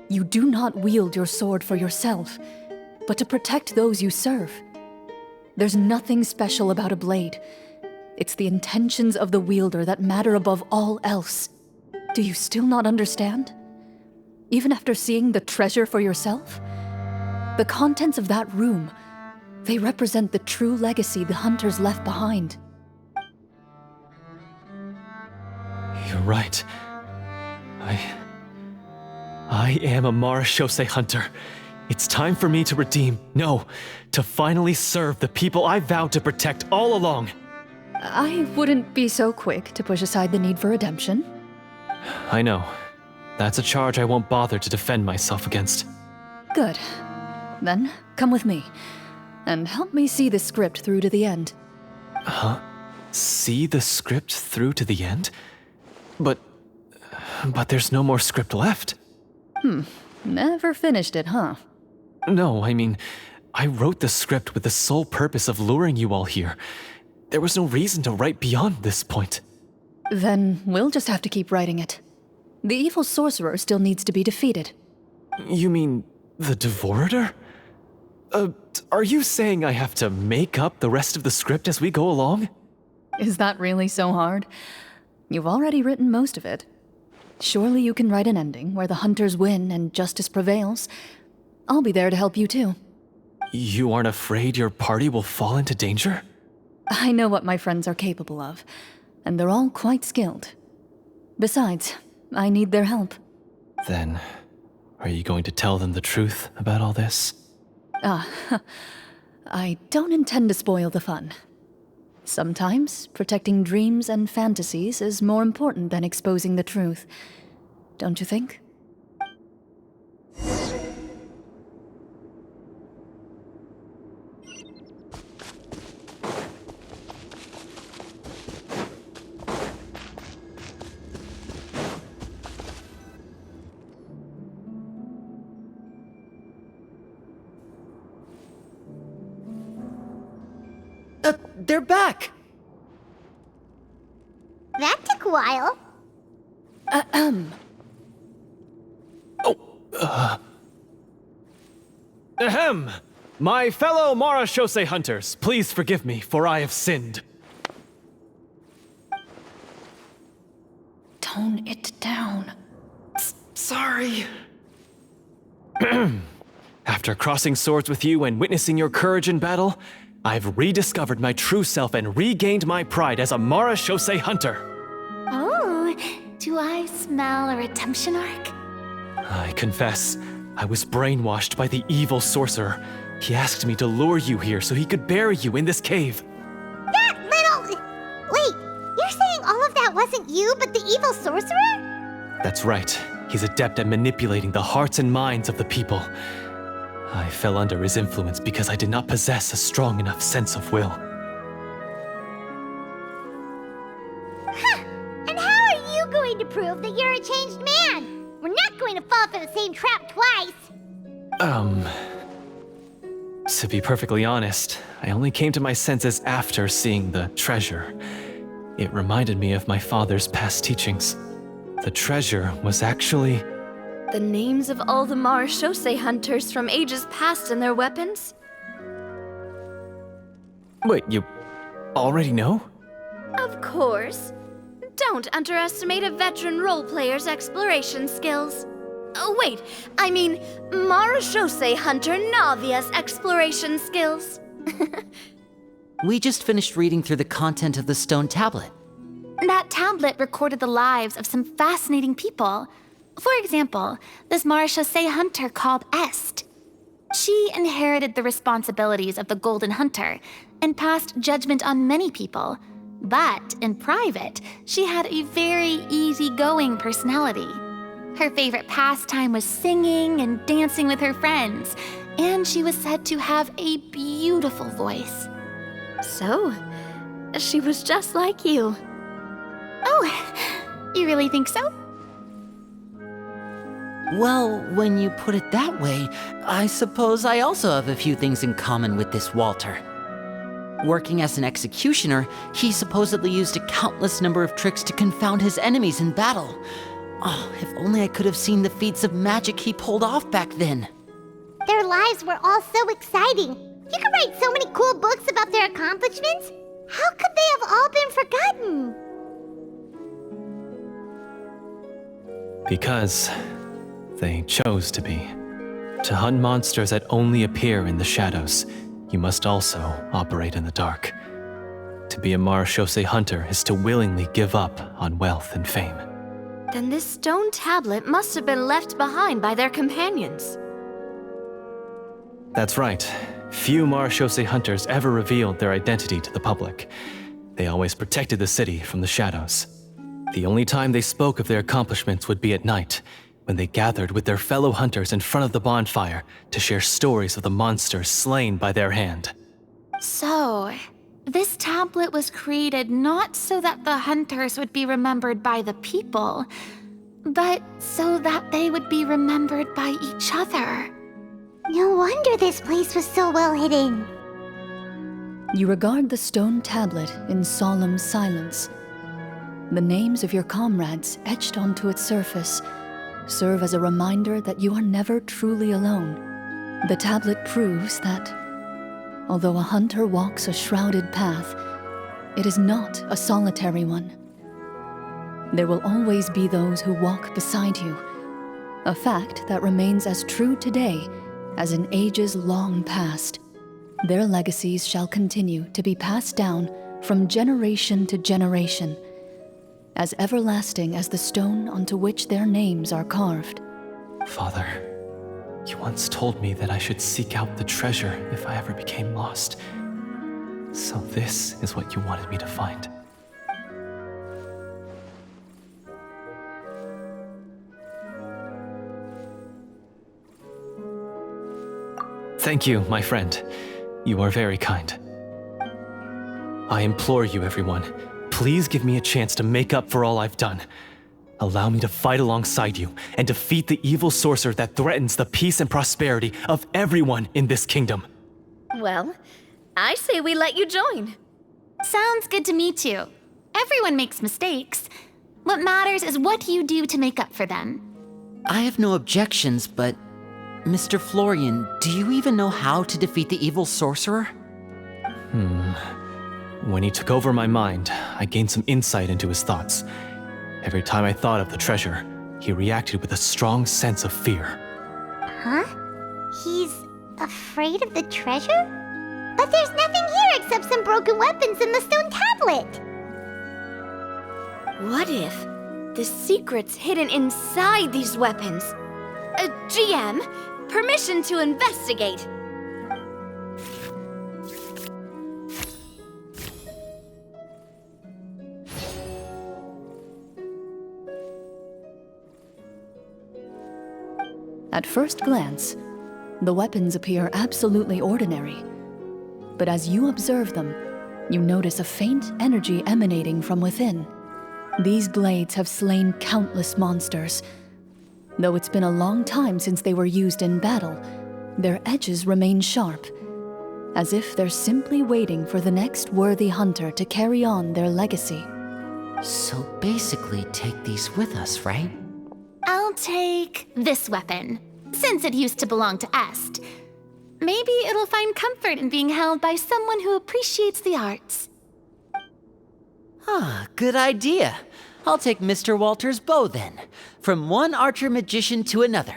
You do not wield your sword for yourself, but to protect those you serve. There's nothing special about a blade. It's the intentions of the wielder that matter above all else. Do you still not understand? Even after seeing the treasure for yourself? The contents of that room, they represent the true legacy the hunters left behind. You're right. I am a Marashose hunter. It's time for me to redeem, no, to finally serve the people I vowed to protect all along. I wouldn't be so quick to push aside the need for redemption. I know. That's a charge I won't bother to defend myself against. Good. Then, come with me, and help me see the script through to the end. Huh? See the script through to the end? But there's no more script left. Never finished it, huh? No, I mean, I wrote the script with the sole purpose of luring you all here. There was no reason to write beyond this point. Then we'll just have to keep writing it. The evil sorcerer still needs to be defeated. You mean the Devorator? Are you saying I have to make up the rest of the script as we go along? Is that really so hard? You've already written most of it. Surely you can write an ending where the hunters win and justice prevails. I'll be there to help you too. You aren't afraid your party will fall into danger? I know what my friends are capable of, and they're all quite skilled. Besides, I need their help. Then, are you going to tell them the truth about all this? I don't intend to spoil the fun. Sometimes, protecting dreams and fantasies is more important than exposing the truth. Don't you think? They're back! That took a while. Ahem! My fellow Marashose hunters, please forgive me, for I have sinned. Tone it down. Sorry. After crossing swords with you and witnessing your courage in battle, I've rediscovered my true self and regained my pride as a Marashose hunter. Oh, do I smell a redemption arc? I confess, I was brainwashed by the evil sorcerer. He asked me to lure you here so he could bury you in this cave. That little... Wait, you're saying all of that wasn't you, but the evil sorcerer? That's right. He's adept at manipulating the hearts and minds of the people. I fell under his influence because I did not possess a strong enough sense of will. Huh! And how are you going to prove that you're a changed man? We're not going to fall for the same trap twice. To be perfectly honest, I only came to my senses after seeing the treasure. It reminded me of my father's past teachings. The treasure was actually... The names of all the Marashose hunters from ages past and their weapons? Wait, you already know? Of course. Don't underestimate a veteran role player's exploration skills. Oh, wait, I mean Marashose hunter Navia's exploration skills. We just finished reading through the content of the stone tablet. That tablet recorded the lives of some fascinating people. For example, this Marashose hunter called Est. She inherited the responsibilities of the Golden Hunter and passed judgment on many people. But in private, she had a very easygoing personality. Her favorite pastime was singing and dancing with her friends, and she was said to have a beautiful voice. So, she was just like you. Oh, you really think so? Well, when you put it that way, I suppose I also have a few things in common with this Walter. Working as an executioner, he supposedly used a countless number of tricks to confound his enemies in battle. Oh, if only I could have seen the feats of magic he pulled off back then. Their lives were all so exciting. You could write so many cool books about their accomplishments. How could they have all been forgotten? Because they chose to be. To hunt monsters that only appear in the shadows, you must also operate in the dark. To be a Marechaussee hunter is to willingly give up on wealth and fame. Then this stone tablet must have been left behind by their companions. That's right. Few Marechaussee hunters ever revealed their identity to the public. They always protected the city from the shadows. The only time they spoke of their accomplishments would be at night, when they gathered with their fellow hunters in front of the bonfire to share stories of the monsters slain by their hand. So, this tablet was created not so that the hunters would be remembered by the people, but so that they would be remembered by each other. No wonder this place was so well hidden. You regard the stone tablet in solemn silence. The names of your comrades etched onto its surface serve as a reminder that you are never truly alone. The tablet proves that, although a hunter walks a shrouded path, it is not a solitary one. There will always be those who walk beside you, a fact that remains as true today as in ages long past. Their legacies shall continue to be passed down from generation to generation, as everlasting as the stone onto which their names are carved. Father, you once told me that I should seek out the treasure if I ever became lost. So this is what you wanted me to find. Thank you, my friend. You are very kind. I implore you, everyone, please give me a chance to make up for all I've done. Allow me to fight alongside you and defeat the evil sorcerer that threatens the peace and prosperity of everyone in this kingdom. Well, I say we let you join. Sounds good to me too. Everyone makes mistakes. What matters is what you do to make up for them. I have no objections, but Mr. Florian, do you even know how to defeat the evil sorcerer? When he took over my mind, I gained some insight into his thoughts. Every time I thought of the treasure, he reacted with a strong sense of fear. Huh? He's afraid of the treasure? But there's nothing here except some broken weapons and the stone tablet. What if the secret's hidden inside these weapons? GM, permission to investigate. At first glance, the weapons appear absolutely ordinary. But as you observe them, you notice a faint energy emanating from within. These blades have slain countless monsters. Though it's been a long time since they were used in battle, their edges remain sharp, as if they're simply waiting for the next worthy hunter to carry on their legacy. So basically, take these with us, right? I'll take this weapon, since it used to belong to Est. Maybe it'll find comfort in being held by someone who appreciates the arts. Good idea. I'll take Mr. Walter's bow then, from one archer magician to another.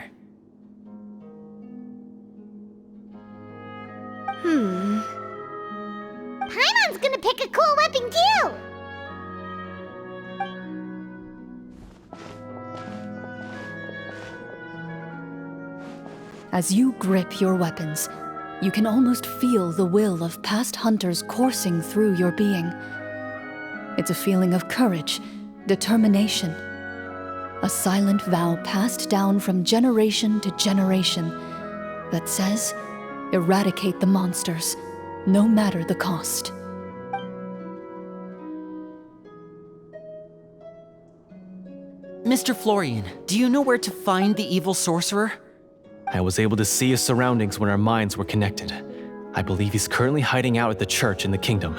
Paimon's gonna pick a cool weapon too! As you grip your weapons, you can almost feel the will of past hunters coursing through your being. It's a feeling of courage, determination, a silent vow passed down from generation to generation that says, eradicate the monsters, no matter the cost. Mr. Florian, do you know where to find the evil sorcerer? I was able to see his surroundings when our minds were connected. I believe he's currently hiding out at the church in the kingdom.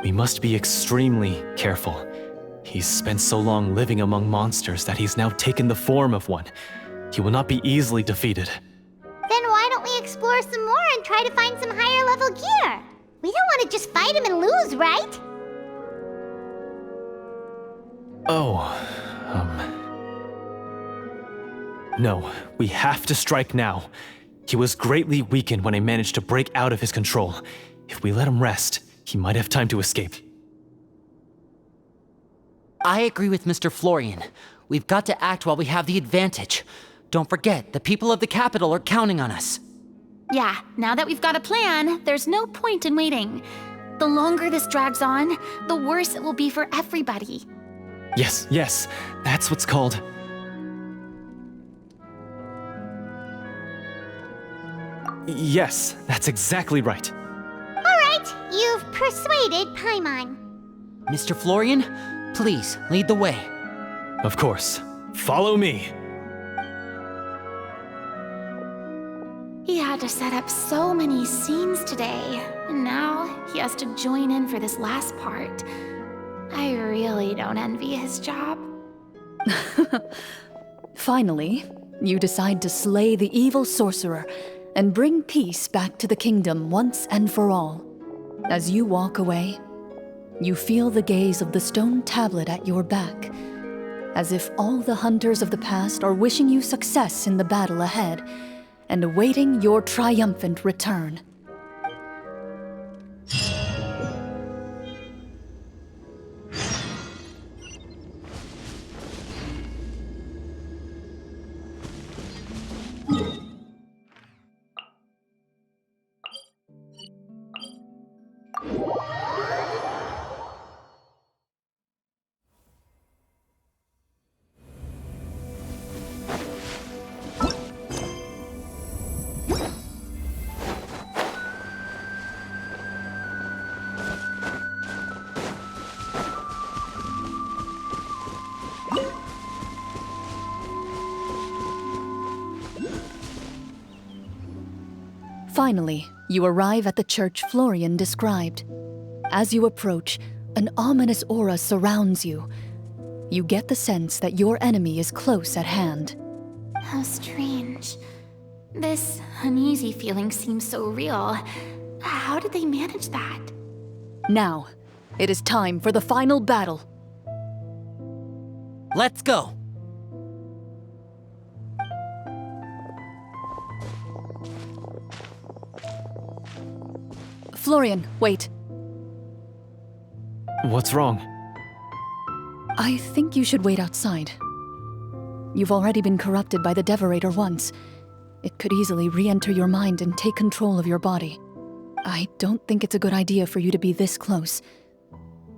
We must be extremely careful. He's spent so long living among monsters that he's now taken the form of one. He will not be easily defeated. Then why don't we explore some more and try to find some higher level gear? We don't want to just fight him and lose, right? No, we have to strike now. He was greatly weakened when I managed to break out of his control. If we let him rest, he might have time to escape. I agree with Mr. Florian. We've got to act while we have the advantage. Don't forget, the people of the capital are counting on us. Yeah, now that we've got a plan, there's no point in waiting. The longer this drags on, the worse it will be for everybody. Yes, that's what's called... Yes, that's exactly right. All right, you've persuaded Paimon. Mr. Florian, please, lead the way. Of course. Follow me. He had to set up so many scenes today, and now he has to join in for this last part. I really don't envy his job. Finally, you decide to slay the evil sorcerer and bring peace back to the kingdom once and for all. As you walk away, you feel the gaze of the stone tablet at your back, as if all the hunters of the past are wishing you success in the battle ahead and awaiting your triumphant return. Finally, you arrive at the church Florian described. As you approach, an ominous aura surrounds you. You get the sense that your enemy is close at hand. How strange. This uneasy feeling seems so real. How did they manage that? Now, it is time for the final battle. Let's go. Florian, wait. What's wrong? I think you should wait outside. You've already been corrupted by the Devorator once. It could easily re-enter your mind and take control of your body. I don't think it's a good idea for you to be this close.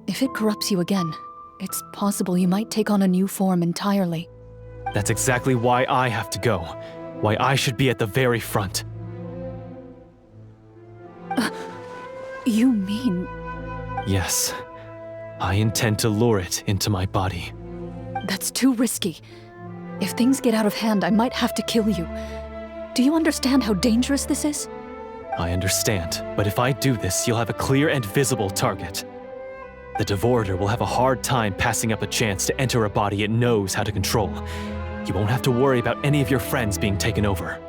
If it corrupts you again, it's possible you might take on a new form entirely. That's exactly why I have to go. Why I should be at the very front. You mean... Yes. I intend to lure it into my body. That's too risky. If things get out of hand, I might have to kill you. Do you understand how dangerous this is? I understand, but if I do this, you'll have a clear and visible target. The Devorator will have a hard time passing up a chance to enter a body it knows how to control. You won't have to worry about any of your friends being taken over.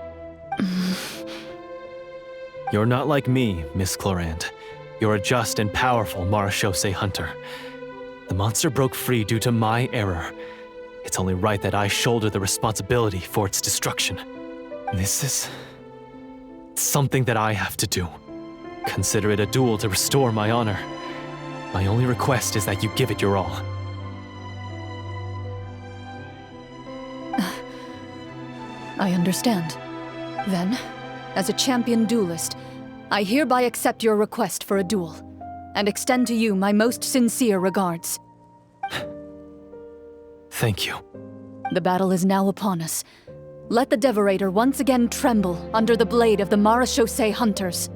You're not like me, Miss Clorinde. You're a just and powerful Marechaussee hunter. The monster broke free due to my error. It's only right that I shoulder the responsibility for its destruction. This is... something that I have to do. Consider it a duel to restore my honor. My only request is that you give it your all. I understand. Then, as a champion duelist, I hereby accept your request for a duel, and extend to you my most sincere regards. Thank you. The battle is now upon us. Let the Devorator once again tremble under the blade of the Marechaussee hunters.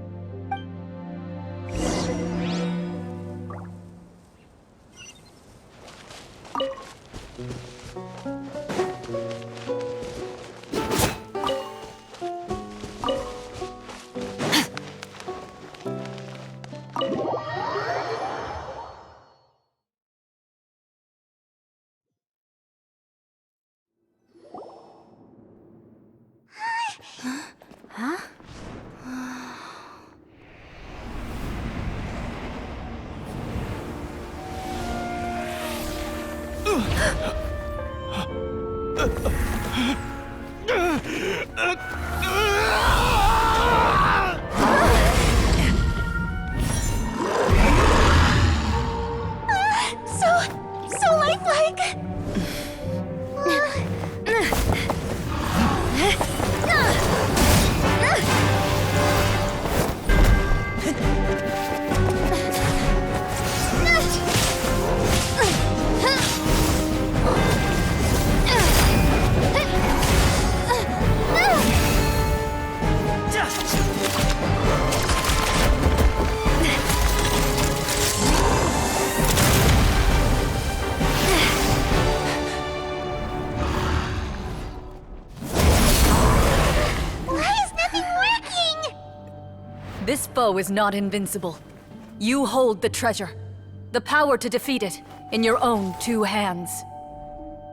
So lifelike! This foe is not invincible. You hold the treasure, the power to defeat it, in your own 2 hands.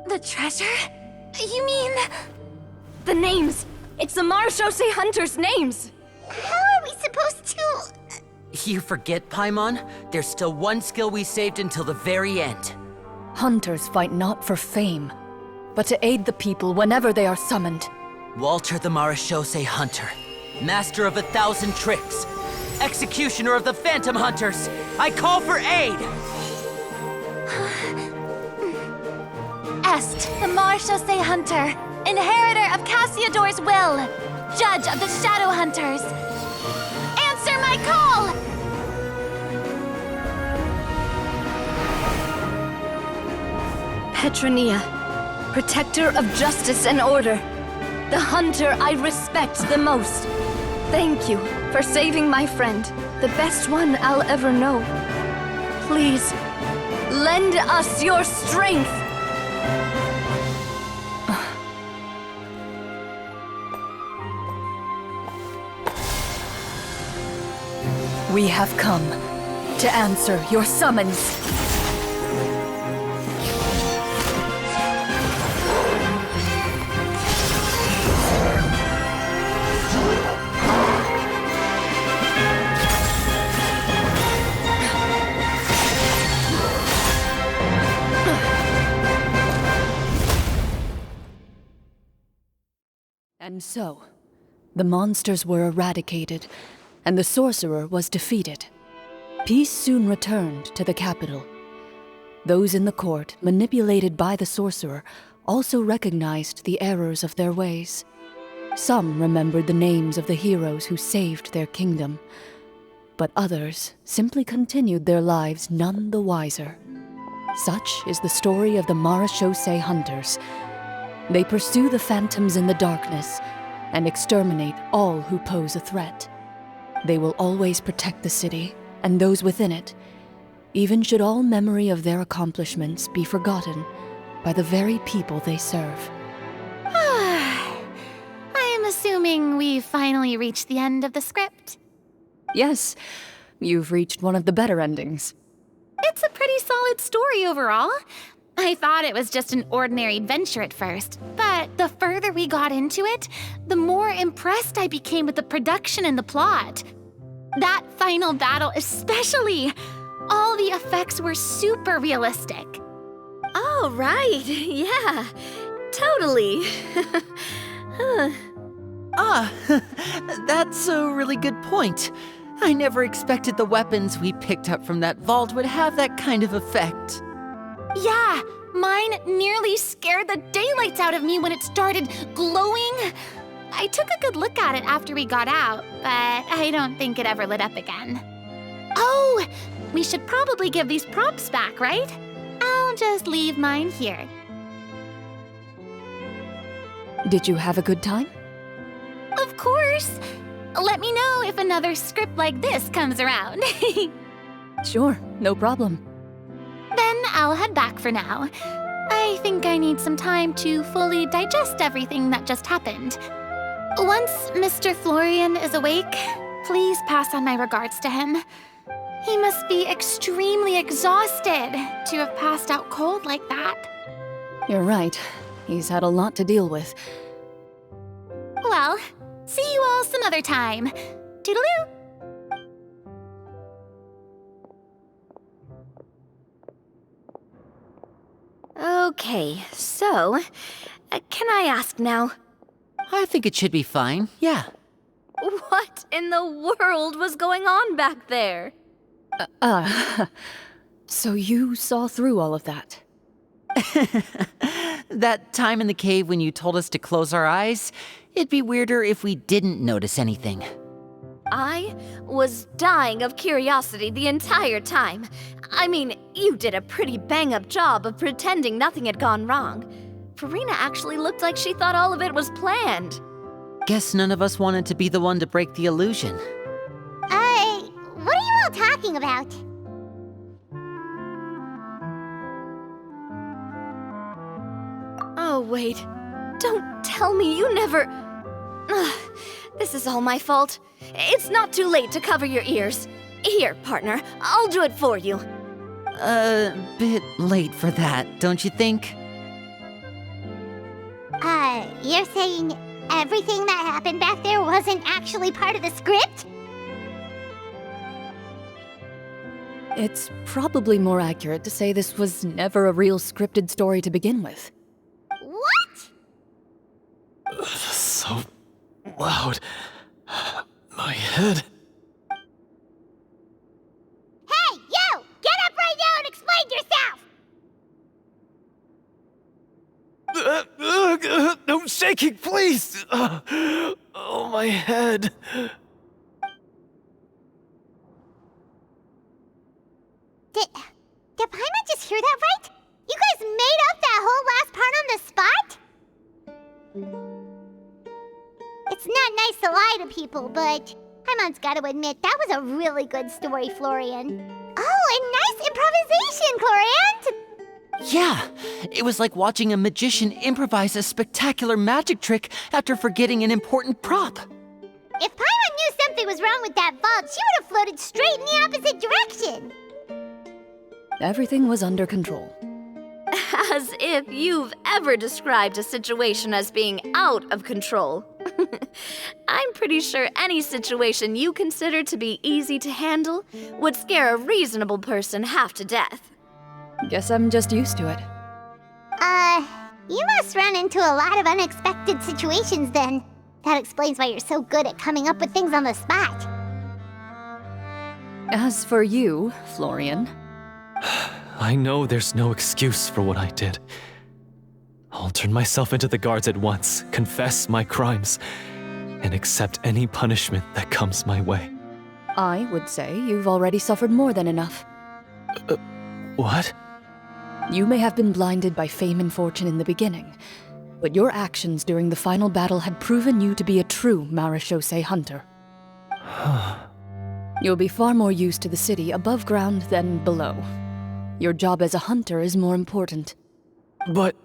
The treasure? You mean... The names! It's the Marechaussee hunters' names! How are we supposed to... You forget, Paimon? There's still one skill we saved until the very end. Hunters fight not for fame, but to aid the people whenever they are summoned. Walter the Marechaussee Hunter, master of 1,000 tricks, executioner of the Phantom Hunters, I call for aid! Est, the Marechaussee Hunter, inheritor of Cassiodor's will, judge of the Shadow Hunters. Answer my call! Petronia, protector of justice and order. The hunter I respect the most. Thank you for saving my friend, the best one I'll ever know. Please, lend us your strength! We have come to answer your summons. And so, the monsters were eradicated, and the sorcerer was defeated. Peace soon returned to the capital. Those in the court, manipulated by the sorcerer, also recognized the errors of their ways. Some remembered the names of the heroes who saved their kingdom, but others simply continued their lives none the wiser. Such is the story of the Marechaussee Hunters. They pursue the phantoms in the darkness and exterminate all who pose a threat. They will always protect the city and those within it, even should all memory of their accomplishments be forgotten by the very people they serve. I am assuming we've finally reached the end of the script. Yes, you've reached one of the better endings. It's a pretty solid story overall. I thought it was just an ordinary adventure at first, but the further we got into it, the more impressed I became with the production and the plot. That final battle especially. All the effects were super realistic. Oh, right. Yeah, totally. That's a really good point. I never expected the weapons we picked up from that vault would have that kind of effect. Yeah, mine nearly scared the daylights out of me when it started glowing. I took a good look at it after we got out, but I don't think it ever lit up again. Oh, we should probably give these props back, right? I'll just leave mine here. Did you have a good time? Of course! Let me know if another script like this comes around. Sure, no problem. Then I'll head back for now. I think I need some time to fully digest everything that just happened. Once Mr. Florian is awake, please pass on my regards to him. He must be extremely exhausted to have passed out cold like that. You're right. He's had a lot to deal with. Well, see you all some other time. Toodaloo! Okay, so, can I ask now? I think it should be fine, yeah. What in the world was going on back there? So you saw through all of that? That time in the cave when you told us to close our eyes, it'd be weirder if we didn't notice anything. I was dying of curiosity the entire time. I mean, you did a pretty bang-up job of pretending nothing had gone wrong. Farina actually looked like she thought all of it was planned. Guess none of us wanted to be the one to break the illusion. What are you all talking about? Oh, wait. Don't tell me you never... Ugh, this is all my fault. It's not too late to cover your ears. Here, partner, I'll do it for you. Bit late for that, don't you think? You're saying everything that happened back there wasn't actually part of the script? It's probably more accurate to say this was never a real scripted story to begin with. What? So loud. My head. Hey, you! Get up right now and explain yourself! No shaking, please! Oh, my head. Did Paimon just hear that right? You guys made up that whole last part on the spot? It's not nice to lie to people, but Paimon's gotta admit, that was a really good story, Florian. Oh, and nice improvisation, Clorinde! Yeah, it was like watching a magician improvise a spectacular magic trick after forgetting an important prop. If Paimon knew something was wrong with that vault, she would have floated straight in the opposite direction! Everything was under control. As if you've ever described a situation as being out of control. I'm pretty sure any situation you consider to be easy to handle would scare a reasonable person half to death. Guess I'm just used to it. You must run into a lot of unexpected situations then. That explains why you're so good at coming up with things on the spot. As for you, Florian... I know there's no excuse for what I did. I'll turn myself into the guards at once, confess my crimes, and accept any punishment that comes my way. I would say you've already suffered more than enough. What? You may have been blinded by fame and fortune in the beginning, but your actions during the final battle had proven you to be a true Marechaussee hunter. You'll be far more used to the city above ground than below. Your job as a hunter is more important. But...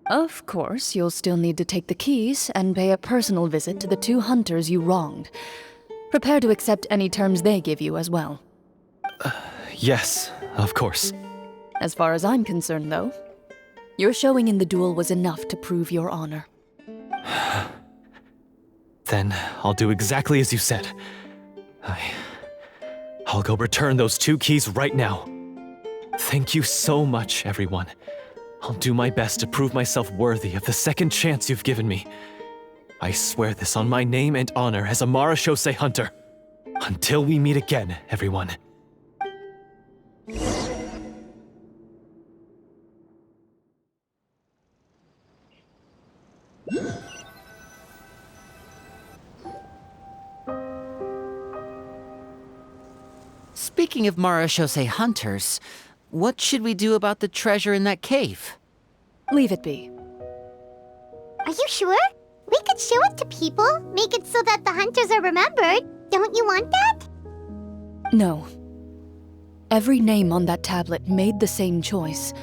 Of course, you'll still need to take the keys and pay a personal visit to the 2 hunters you wronged. Prepare to accept any terms they give you as well. Yes, of course. As far as I'm concerned, though, your showing in the duel was enough to prove your honor. Then I'll do exactly as you said. I'll go return those 2 keys right now. Thank you so much, everyone. I'll do my best to prove myself worthy of the second chance you've given me. I swear this on my name and honor as a Marechaussee hunter. Until we meet again, everyone. Speaking of Marashose hunters, what should we do about the treasure in that cave? Leave it be. Are you sure? We could show it to people, make it so that the hunters are remembered. Don't you want that? No. Every name on that tablet made the same choice.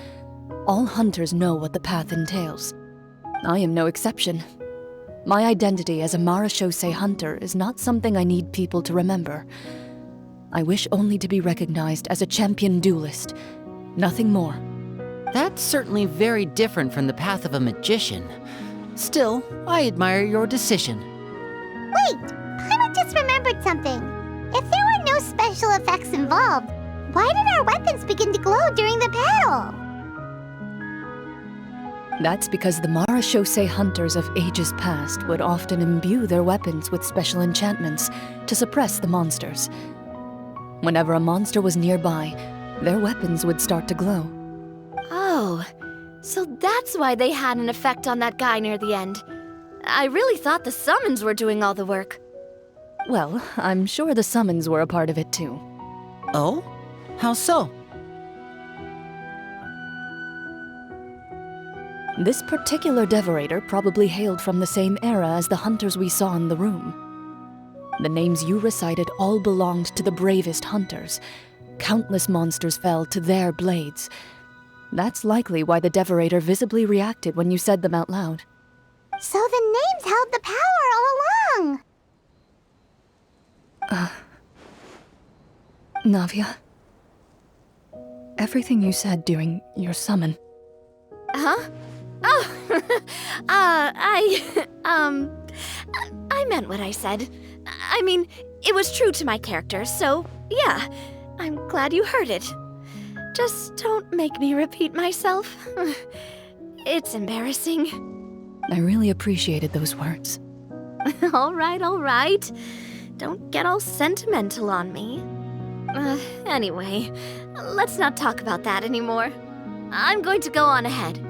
All hunters know what the path entails. I am no exception. My identity as a Marashose hunter is not something I need people to remember. I wish only to be recognized as a champion duelist. Nothing more. That's certainly very different from the path of a magician. Still, I admire your decision. Wait, Paimon just remembered something. If there were no special effects involved, why did our weapons begin to glow during the battle? That's because the Marashose hunters of ages past would often imbue their weapons with special enchantments to suppress the monsters. Whenever a monster was nearby, their weapons would start to glow. Oh, so that's why they had an effect on that guy near the end. I really thought the summons were doing all the work. Well, I'm sure the summons were a part of it too. Oh? How so? This particular devorator probably hailed from the same era as the hunters we saw in the room. The names you recited all belonged to the bravest hunters. Countless monsters fell to their blades. That's likely why the devorator visibly reacted when you said them out loud. So the names held the power all along! Navia, everything you said during your summon. Huh? Oh, I meant what I said. I mean, it was true to my character, so yeah, I'm glad you heard it. Just don't make me repeat myself. It's embarrassing. I really appreciated those words. All right. Don't get all sentimental on me. Anyway, let's not talk about that anymore. I'm going to go on ahead.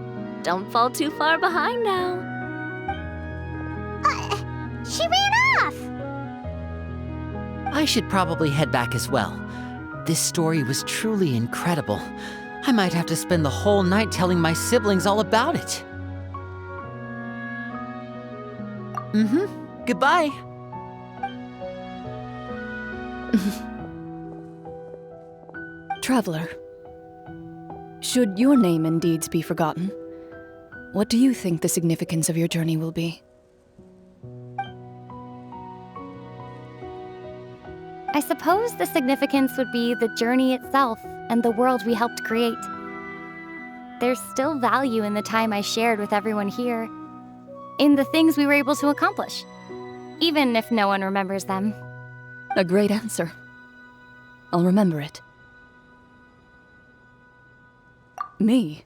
Don't fall too far behind now. She ran off! I should probably head back as well. This story was truly incredible. I might have to spend the whole night telling my siblings all about it. Goodbye. Traveler, should your name and deeds be forgotten, what do you think the significance of your journey will be? I suppose the significance would be the journey itself and the world we helped create. There's still value in the time I shared with everyone here, in the things we were able to accomplish, even if no one remembers them. A great answer. I'll remember it. Me?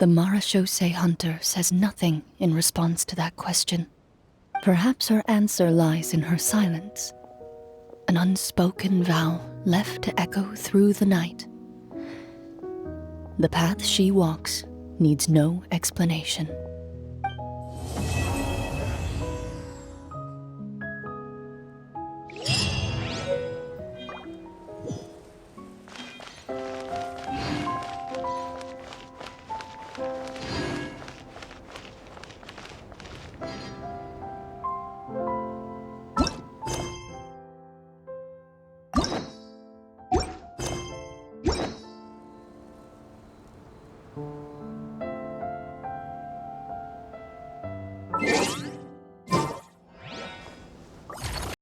The Marashose hunter says nothing in response to that question. Perhaps her answer lies in her silence, an unspoken vow left to echo through the night. The path she walks needs no explanation.